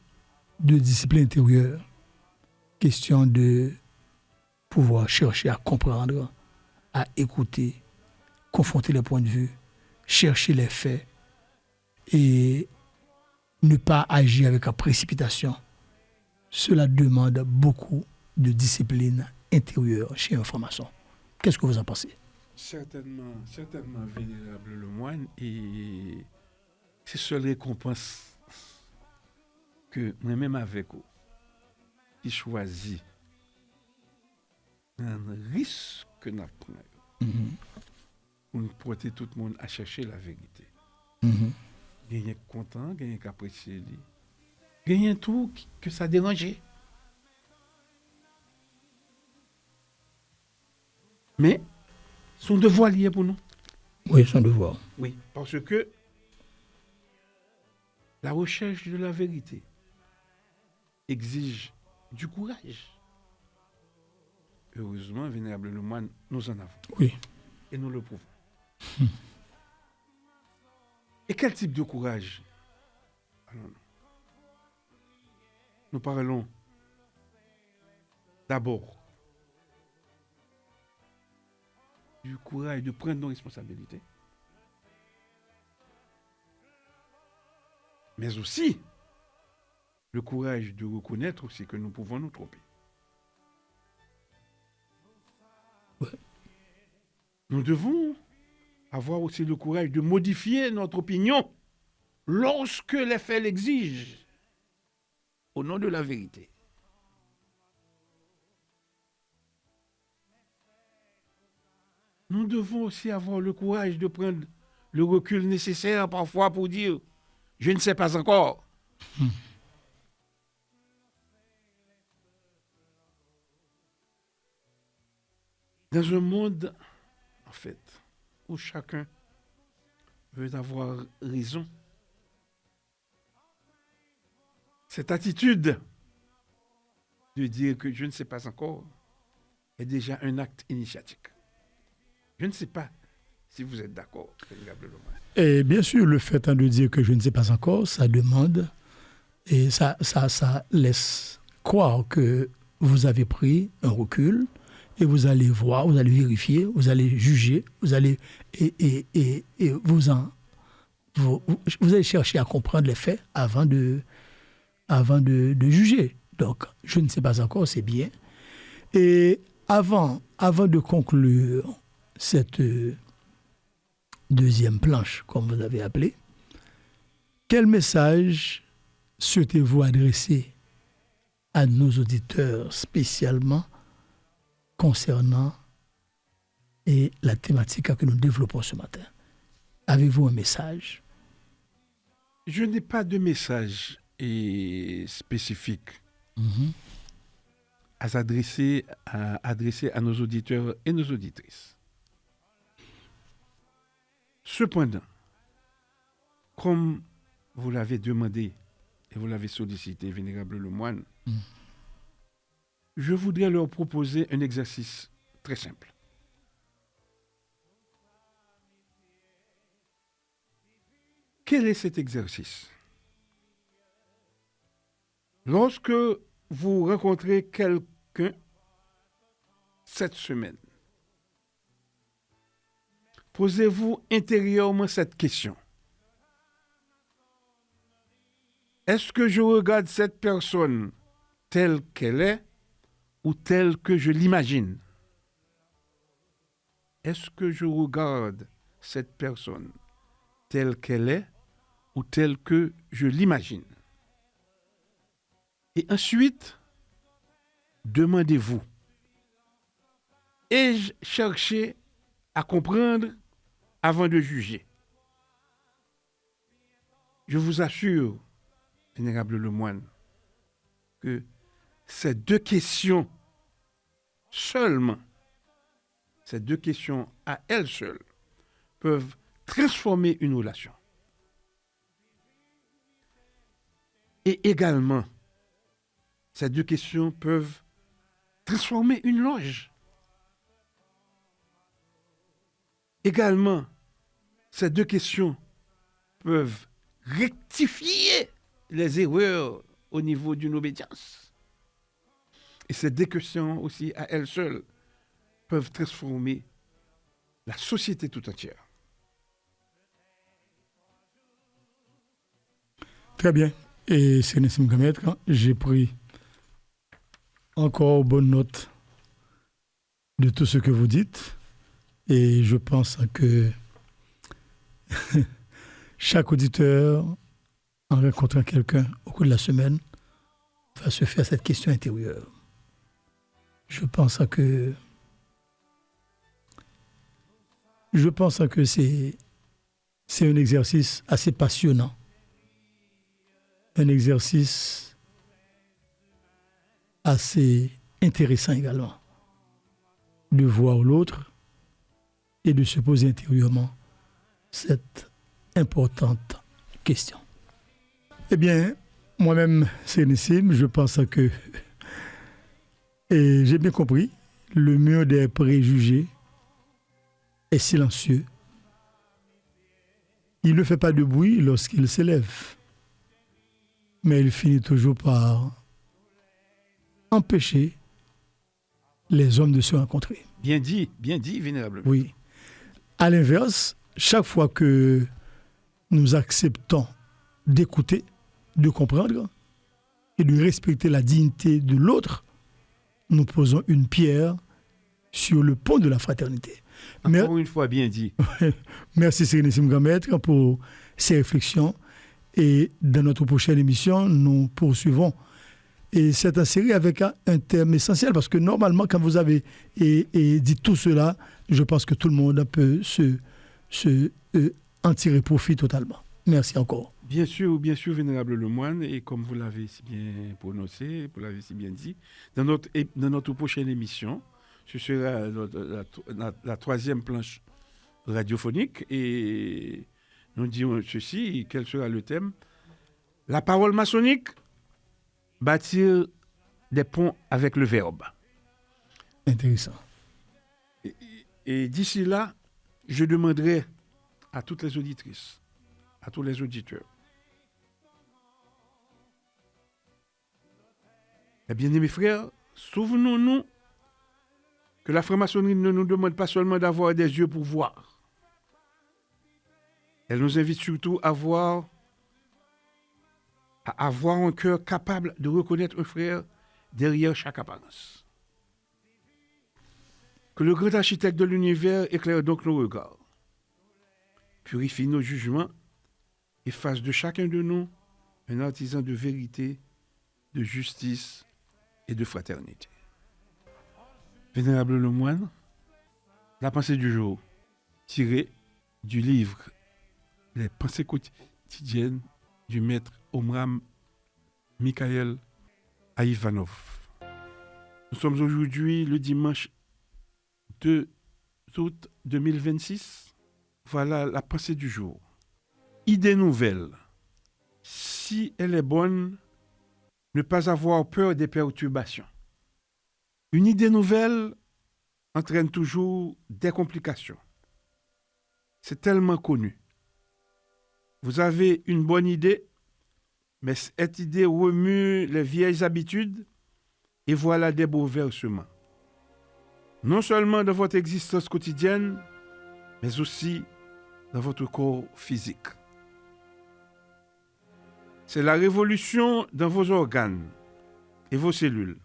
de discipline intérieure. Question de pouvoir chercher à comprendre, à écouter, confronter les points de vue, chercher les faits et ne pas agir avec la précipitation. Cela demande beaucoup de discipline intérieure chez un franc-maçon. Qu'est-ce que vous en pensez? Certainement, vénérable le moine, et c'est seule récompense que moi-même avec vous, qui choisit un risque que nous prenons pour nous porter tout le monde à chercher la vérité. Gagner content, gagner qu'apprécier, gagner tout que ça dérangeait. Mais son devoir lié pour nous. Oui, son devoir. Oui, parce que la recherche de la vérité exige du courage. Heureusement, vénérable le moine, nous en avons. Oui. Et nous le prouvons. Et quel type de courage? Alors, nous parlons d'abord du courage de prendre nos responsabilités, mais aussi le courage de reconnaître aussi que nous pouvons nous tromper. Ouais. Nous devons avoir aussi le courage de modifier notre opinion lorsque les faits l'exigent, au nom de la vérité. Nous devons aussi avoir le courage de prendre le recul nécessaire parfois pour dire « je ne sais pas encore ». Dans un monde, en fait, où chacun veut avoir raison, cette attitude de dire que je ne sais pas encore est déjà un acte initiatique. Je ne sais pas si vous êtes d'accord, vénérable Lomain. Et bien sûr, le fait de dire que je ne sais pas encore, ça demande et ça laisse croire que vous avez pris un recul et vous allez voir, vous allez vérifier, vous allez juger, vous allez vous allez chercher à comprendre les faits avant de juger. Donc, je ne sais pas encore, c'est bien. Et avant de conclure cette deuxième planche, comme vous avez appelé, quel message souhaitez-vous adresser à nos auditeurs spécialement concernant la thématique que nous développons ce matin? Avez-vous un message? Je n'ai pas de message spécifique à adresser à nos auditeurs et nos auditrices. Cependant, comme vous l'avez demandé et vous l'avez sollicité, vénérable le moine, je voudrais leur proposer un exercice très simple. Quel est cet exercice? Lorsque vous rencontrez quelqu'un cette semaine, posez-vous intérieurement cette question. Est-ce que je regarde cette personne telle qu'elle est ou telle que je l'imagine? Est-ce que je regarde cette personne telle qu'elle est ou telle que je l'imagine. Et ensuite, demandez-vous, ai-je cherché à comprendre avant de juger? Je vous assure, Vénérable Lemoine, que ces deux questions seulement, ces deux questions à elles seules, peuvent transformer une relation. Et également, ces deux questions peuvent transformer une loge. Également, ces deux questions peuvent rectifier les erreurs au niveau d'une obédience. Et ces deux questions aussi, à elles seules, peuvent transformer la société tout entière. Très bien. Et Sénésim Gametre, j'ai pris encore bonne note de tout ce que vous dites. Et je pense que chaque auditeur, en rencontrant quelqu'un au cours de la semaine, va se faire cette question intérieure. Je pense que c'est un exercice assez passionnant. Un exercice assez intéressant également. De voir l'autre et de se poser intérieurement cette importante question. Eh bien, moi-même, Sénésim, je pense que, et j'ai bien compris, le mur des préjugés est silencieux. Il ne fait pas de bruit lorsqu'il s'élève, mais il finit toujours par empêcher les hommes de se rencontrer. Bien dit, Vénérable. Oui. À l'inverse, chaque fois que nous acceptons d'écouter, de comprendre et de respecter la dignité de l'autre, nous posons une pierre sur le pont de la fraternité. Encore une fois, bien dit. Merci Sénésim Gametre pour ces réflexions. Et dans notre prochaine émission, nous poursuivons et cette série avec un thème essentiel, parce que normalement, quand vous avez dit tout cela, je pense que tout le monde peut en tirer profit totalement. Merci encore. Bien sûr, Vénérable Lemoine, et comme vous l'avez si bien prononcé, vous l'avez si bien dit, dans notre prochaine émission, ce sera la troisième planche radiophonique, et nous dirons ceci, quel sera le thème? La parole maçonnique, bâtir des ponts avec le verbe. Intéressant. Et d'ici là, je demanderai à toutes les auditrices, à tous les auditeurs, mes bien-aimés frères, souvenons-nous que la franc-maçonnerie ne nous demande pas seulement d'avoir des yeux pour voir. Elle nous invite surtout à avoir un cœur capable de reconnaître un frère derrière chaque apparence. Que le grand architecte de l'univers éclaire donc nos regards, purifie nos jugements et fasse de chacun de nous un artisan de vérité, de justice et de fraternité. Vénérable Lemoine, la pensée du jour, tirée du livre Les pensées quotidiennes du maître Omram Mikhaël Aïvanov. Nous sommes aujourd'hui le dimanche 2 août 2026. Voilà la pensée du jour. Idée nouvelle. Si elle est bonne, ne pas avoir peur des perturbations. Une idée nouvelle entraîne toujours des complications. C'est tellement connu. Vous avez une bonne idée, mais cette idée remue les vieilles habitudes et voilà des bouleversements. Non seulement dans votre existence quotidienne, mais aussi dans votre corps physique. C'est la révolution dans vos organes et vos cellules.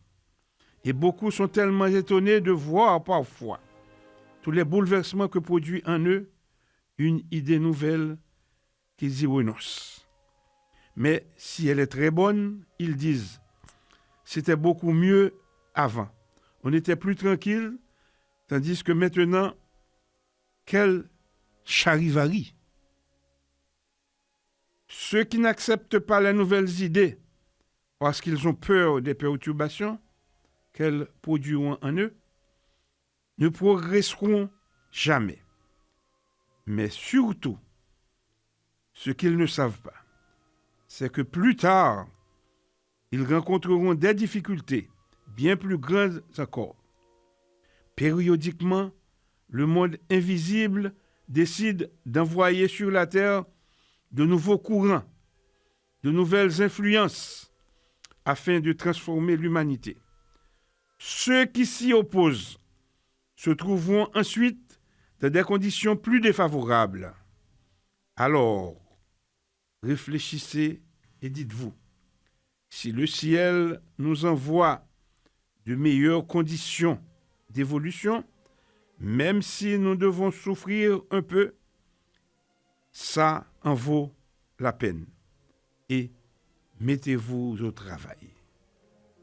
Et beaucoup sont tellement étonnés de voir parfois tous les bouleversements que produit en eux une idée nouvelle qu'ils y renoncent. Mais si elle est très bonne, ils disent « c'était beaucoup mieux avant. On était plus tranquille, tandis que maintenant, quel charivari !» Ceux qui n'acceptent pas les nouvelles idées parce qu'ils ont peur des perturbations qu'elles produiront en eux ne progresseront jamais. Mais surtout, ce qu'ils ne savent pas, c'est que plus tard, ils rencontreront des difficultés bien plus grandes encore. Périodiquement, le monde invisible décide d'envoyer sur la Terre de nouveaux courants, de nouvelles influences, afin de transformer l'humanité. Ceux qui s'y opposent se trouveront ensuite dans des conditions plus défavorables. Alors, réfléchissez et dites-vous, si le ciel nous envoie de meilleures conditions d'évolution, même si nous devons souffrir un peu, ça en vaut la peine. Et mettez-vous au travail.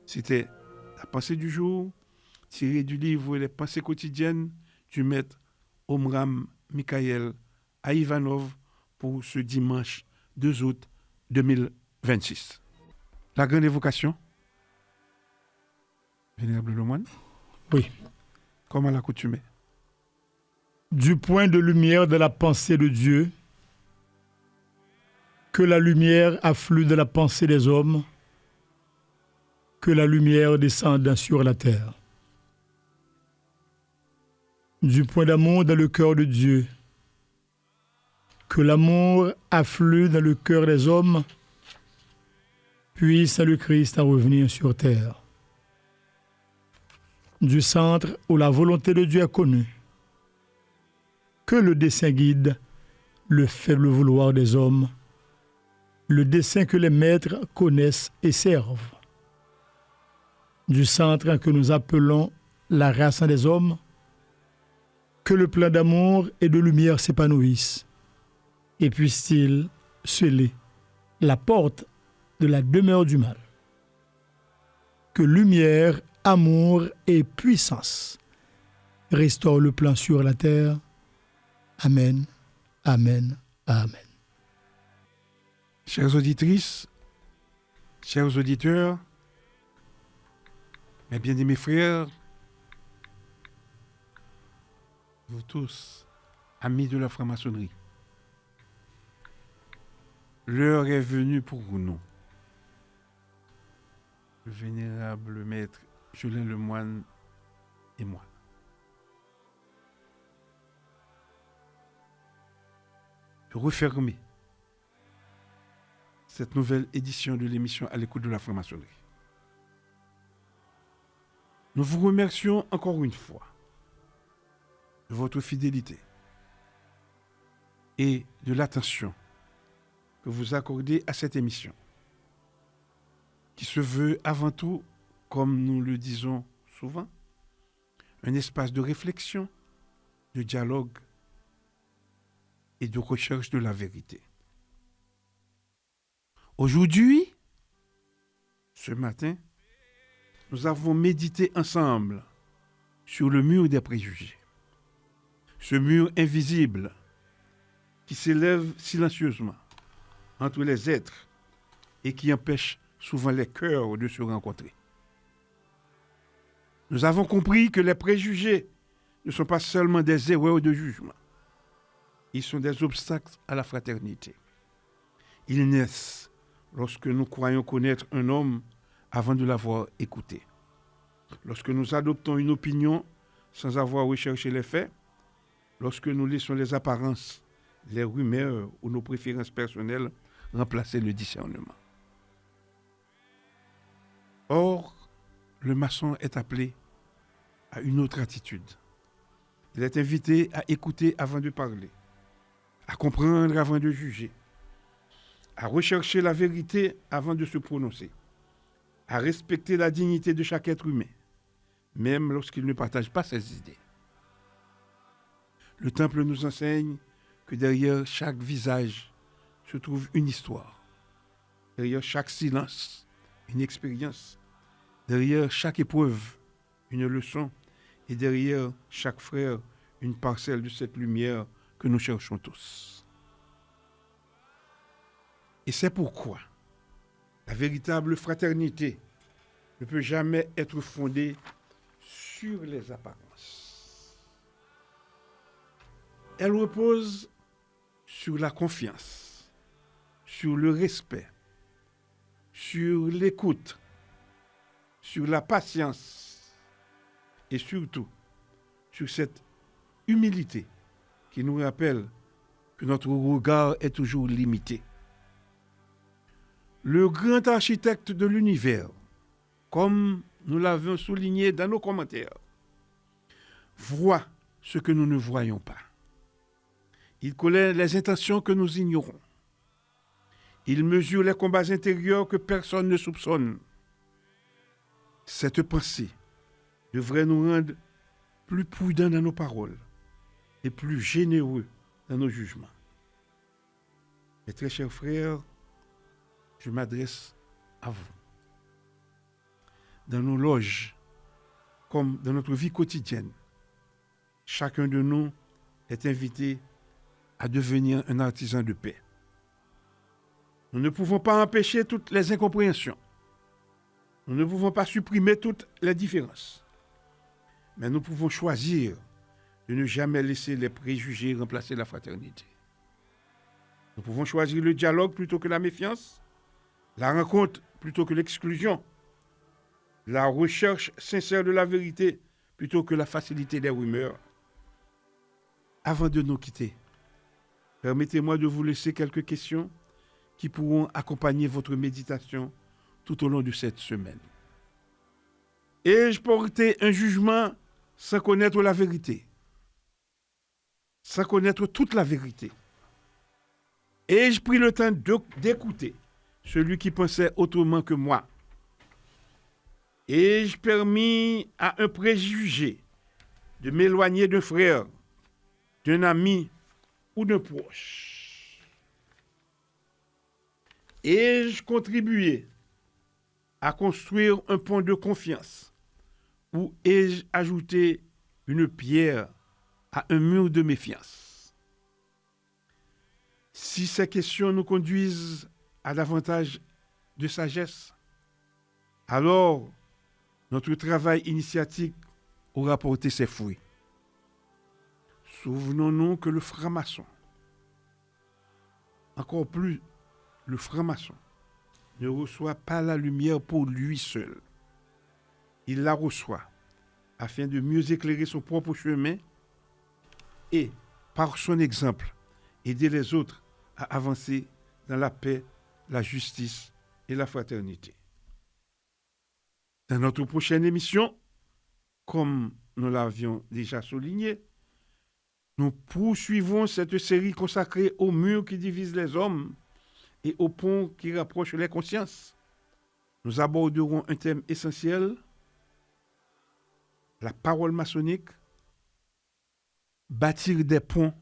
C'était la pensée du jour, tirée du livre Les pensées quotidiennes du maître Omram Mikhaël Aïvanov pour ce dimanche 2 août 2026. La grande évocation, Vénérable Lemoine. Oui. Comme à l'accoutumée. Du point de lumière de la pensée de Dieu, que la lumière afflue de la pensée des hommes, que la lumière descende sur la terre. Du point d'amour dans le cœur de Dieu, que l'amour afflue dans le cœur des hommes, puisse le Christ en revenir sur terre. Du centre où la volonté de Dieu est connue, que le dessein guide le faible vouloir des hommes, le dessein que les maîtres connaissent et servent. Du centre que nous appelons la race des hommes, que le plan d'amour et de lumière s'épanouisse, et puisse-t-il sceller la porte de la demeure du mal. Que lumière, amour et puissance restaurent le plan sur la terre. Amen, amen, amen. Chères auditrices, chers auditeurs, mes bien-aimés frères, vous tous, amis de la franc-maçonnerie, l'heure est venue pour nous. Le vénérable maître Jolin Lemoine et moi. De refermer cette nouvelle édition de l'émission À l'écoute de la franc-maçonnerie. Nous vous remercions encore une fois de votre fidélité et de l'attention que vous accordez à cette émission, qui se veut avant tout, comme nous le disons souvent, un espace de réflexion, de dialogue et de recherche de la vérité. Aujourd'hui, ce matin, nous avons médité ensemble sur le mur des préjugés. Ce mur invisible qui s'élève silencieusement entre les êtres et qui empêche souvent les cœurs de se rencontrer. Nous avons compris que les préjugés ne sont pas seulement des erreurs de jugement. Ils sont des obstacles à la fraternité. Ils naissent lorsque nous croyons connaître un homme avant de l'avoir écouté. Lorsque nous adoptons une opinion sans avoir recherché les faits, lorsque nous laissons les apparences, les rumeurs ou nos préférences personnelles remplacer le discernement. Or, le maçon est appelé à une autre attitude. Il est invité à écouter avant de parler, à comprendre avant de juger, à rechercher la vérité avant de se prononcer, à respecter la dignité de chaque être humain, même lorsqu'il ne partage pas ses idées. Le Temple nous enseigne que derrière chaque visage se trouve une histoire. Derrière chaque silence, une expérience. Derrière chaque épreuve, une leçon. Et derrière chaque frère, une parcelle de cette lumière que nous cherchons tous. Et c'est pourquoi la véritable fraternité ne peut jamais être fondée sur les apparences. Elle repose sur la confiance, sur le respect, sur l'écoute, sur la patience et surtout sur cette humilité qui nous rappelle que notre regard est toujours limité. Le grand architecte de l'univers, comme nous l'avions souligné dans nos commentaires, voit ce que nous ne voyons pas. Il connaît les intentions que nous ignorons. Il mesure les combats intérieurs que personne ne soupçonne. Cette pensée devrait nous rendre plus prudents dans nos paroles et plus généreux dans nos jugements. Mes très chers frères, je m'adresse à vous. Dans nos loges, comme dans notre vie quotidienne, chacun de nous est invité à devenir un artisan de paix. Nous ne pouvons pas empêcher toutes les incompréhensions. Nous ne pouvons pas supprimer toutes les différences. Mais nous pouvons choisir de ne jamais laisser les préjugés remplacer la fraternité. Nous pouvons choisir le dialogue plutôt que la méfiance, la rencontre plutôt que l'exclusion, la recherche sincère de la vérité plutôt que la facilité des rumeurs. Avant de nous quitter, permettez-moi de vous laisser quelques questions qui pourront accompagner votre méditation tout au long de cette semaine. Ai-je porté un jugement sans connaître la vérité? Sans connaître toute la vérité? Ai-je pris le temps d'écouter celui qui pensait autrement que moi? Ai-je permis à un préjugé de m'éloigner d'un frère, d'un ami ou d'un proche? Ai-je contribué à construire un pont de confiance ou ai-je ajouté une pierre à un mur de méfiance? Si ces questions nous conduisent à davantage de sagesse, alors notre travail initiatique aura porté ses fruits. Souvenons-nous que le franc-maçon, encore plus le franc-maçon, ne reçoit pas la lumière pour lui seul. Il la reçoit afin de mieux éclairer son propre chemin et, par son exemple, aider les autres à avancer dans la paix, la justice et la fraternité. Dans notre prochaine émission, comme nous l'avions déjà souligné, nous poursuivons cette série consacrée aux murs qui divisent les hommes et aux ponts qui rapprochent les consciences. Nous aborderons un thème essentiel, la parole maçonnique, bâtir des ponts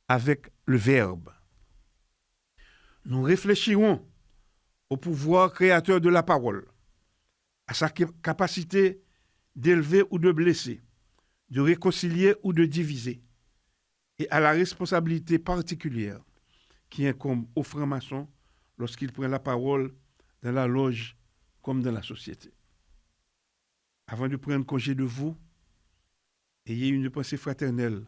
avec le verbe. Nous réfléchirons au pouvoir créateur de la parole, à sa capacité d'élever ou de blesser, de réconcilier ou de diviser, et à la responsabilité particulière qui incombe au franc-maçon lorsqu'il prend la parole dans la loge comme dans la société. Avant de prendre congé de vous, ayez une pensée fraternelle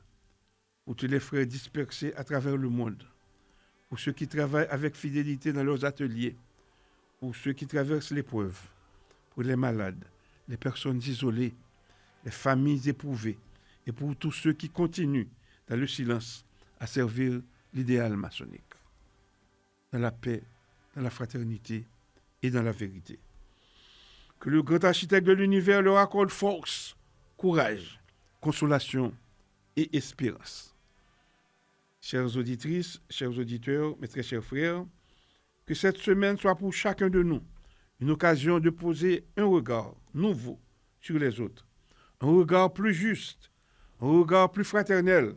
pour tous les frères dispersés à travers le monde, pour ceux qui travaillent avec fidélité dans leurs ateliers, pour ceux qui traversent l'épreuve, pour les malades, les personnes isolées, les familles éprouvées, et pour tous ceux qui continuent dans le silence à servir l'idéal maçonnique, dans la paix, dans la fraternité et dans la vérité. Que le grand architecte de l'univers leur accorde force, courage, consolation et espérance. Chères auditrices, chers auditeurs, mes très chers frères, que cette semaine soit pour chacun de nous une occasion de poser un regard nouveau sur les autres, un regard plus juste, un regard plus fraternel,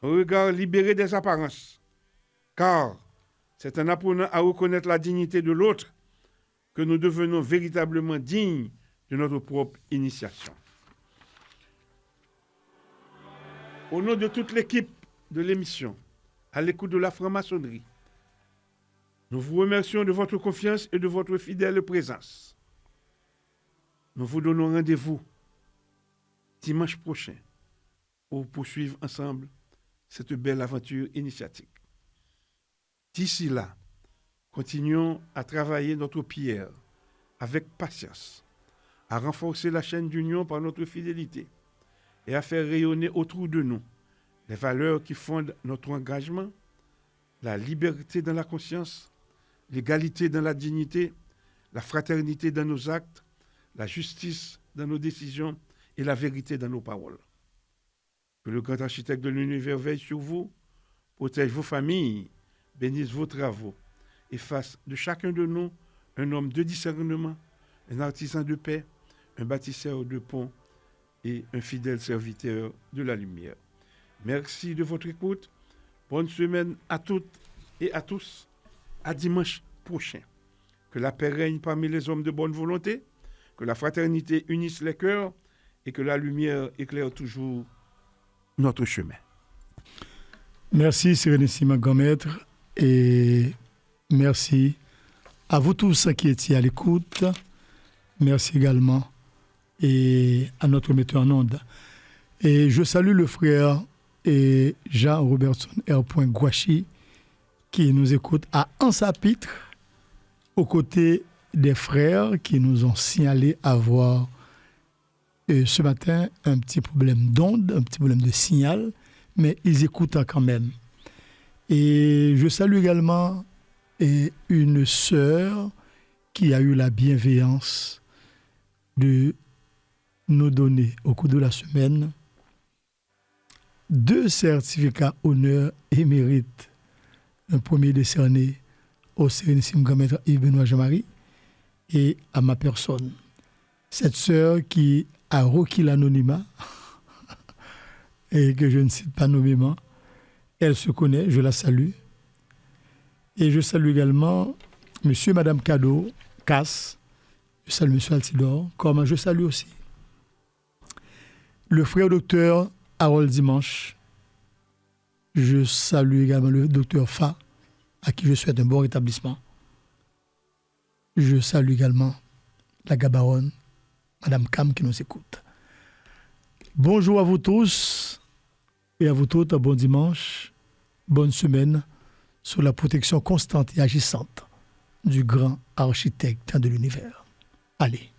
un regard libéré des apparences, car c'est en apprenant à reconnaître la dignité de l'autre que nous devenons véritablement dignes de notre propre initiation. Au nom de toute l'équipe de l'émission, à l'écoute de la franc-maçonnerie, nous vous remercions de votre confiance et de votre fidèle présence. Nous vous donnons rendez-vous dimanche prochain pour poursuivre ensemble cette belle aventure initiatique. D'ici là, continuons à travailler notre pierre avec patience, à renforcer la chaîne d'union par notre fidélité et à faire rayonner autour de nous les valeurs qui fondent notre engagement, la liberté dans la conscience, l'égalité dans la dignité, la fraternité dans nos actes, la justice dans nos décisions et la vérité dans nos paroles. Que le grand architecte de l'univers veille sur vous, protège vos familles, bénisse vos travaux et fasse de chacun de nous un homme de discernement, un artisan de paix, un bâtisseur de ponts et un fidèle serviteur de la lumière. Merci de votre écoute. Bonne semaine à toutes et à tous. À dimanche prochain. Que la paix règne parmi les hommes de bonne volonté, que la fraternité unisse les cœurs et que la lumière éclaire toujours notre chemin. Merci Sérénissime Grand Maître et merci à vous tous qui étiez à l'écoute. Merci également et à notre metteur en onde. Et je salue le frère et Jean Robertson R. Gouachi qui nous écoute à Ansapitre aux côtés des frères qui nous ont signalé avoir ce matin un petit problème d'onde, un petit problème de signal, mais ils écoutent quand même. Et je salue également une sœur qui a eu la bienveillance de nous donner au cours de la semaine 2 certificats honneur et mérite. Un premier décerné au Sérénissime Grand Maître Yves-Benoît Jean-Marie et à ma personne. Cette sœur qui a requis l'anonymat et que je ne cite pas nommément, elle se connaît, je la salue. Et je salue également monsieur et madame Cadeau, Casse, je salue monsieur Altidore, comme je salue aussi le frère docteur Harold Dimanche. Je salue également le docteur Fa, à qui je souhaite un bon rétablissement. Je salue également la Gabaronne, Madame Cam, qui nous écoute. Bonjour à vous tous et à vous toutes, bon dimanche, bonne semaine, sous la protection constante et agissante du grand architecte de l'univers. Allez.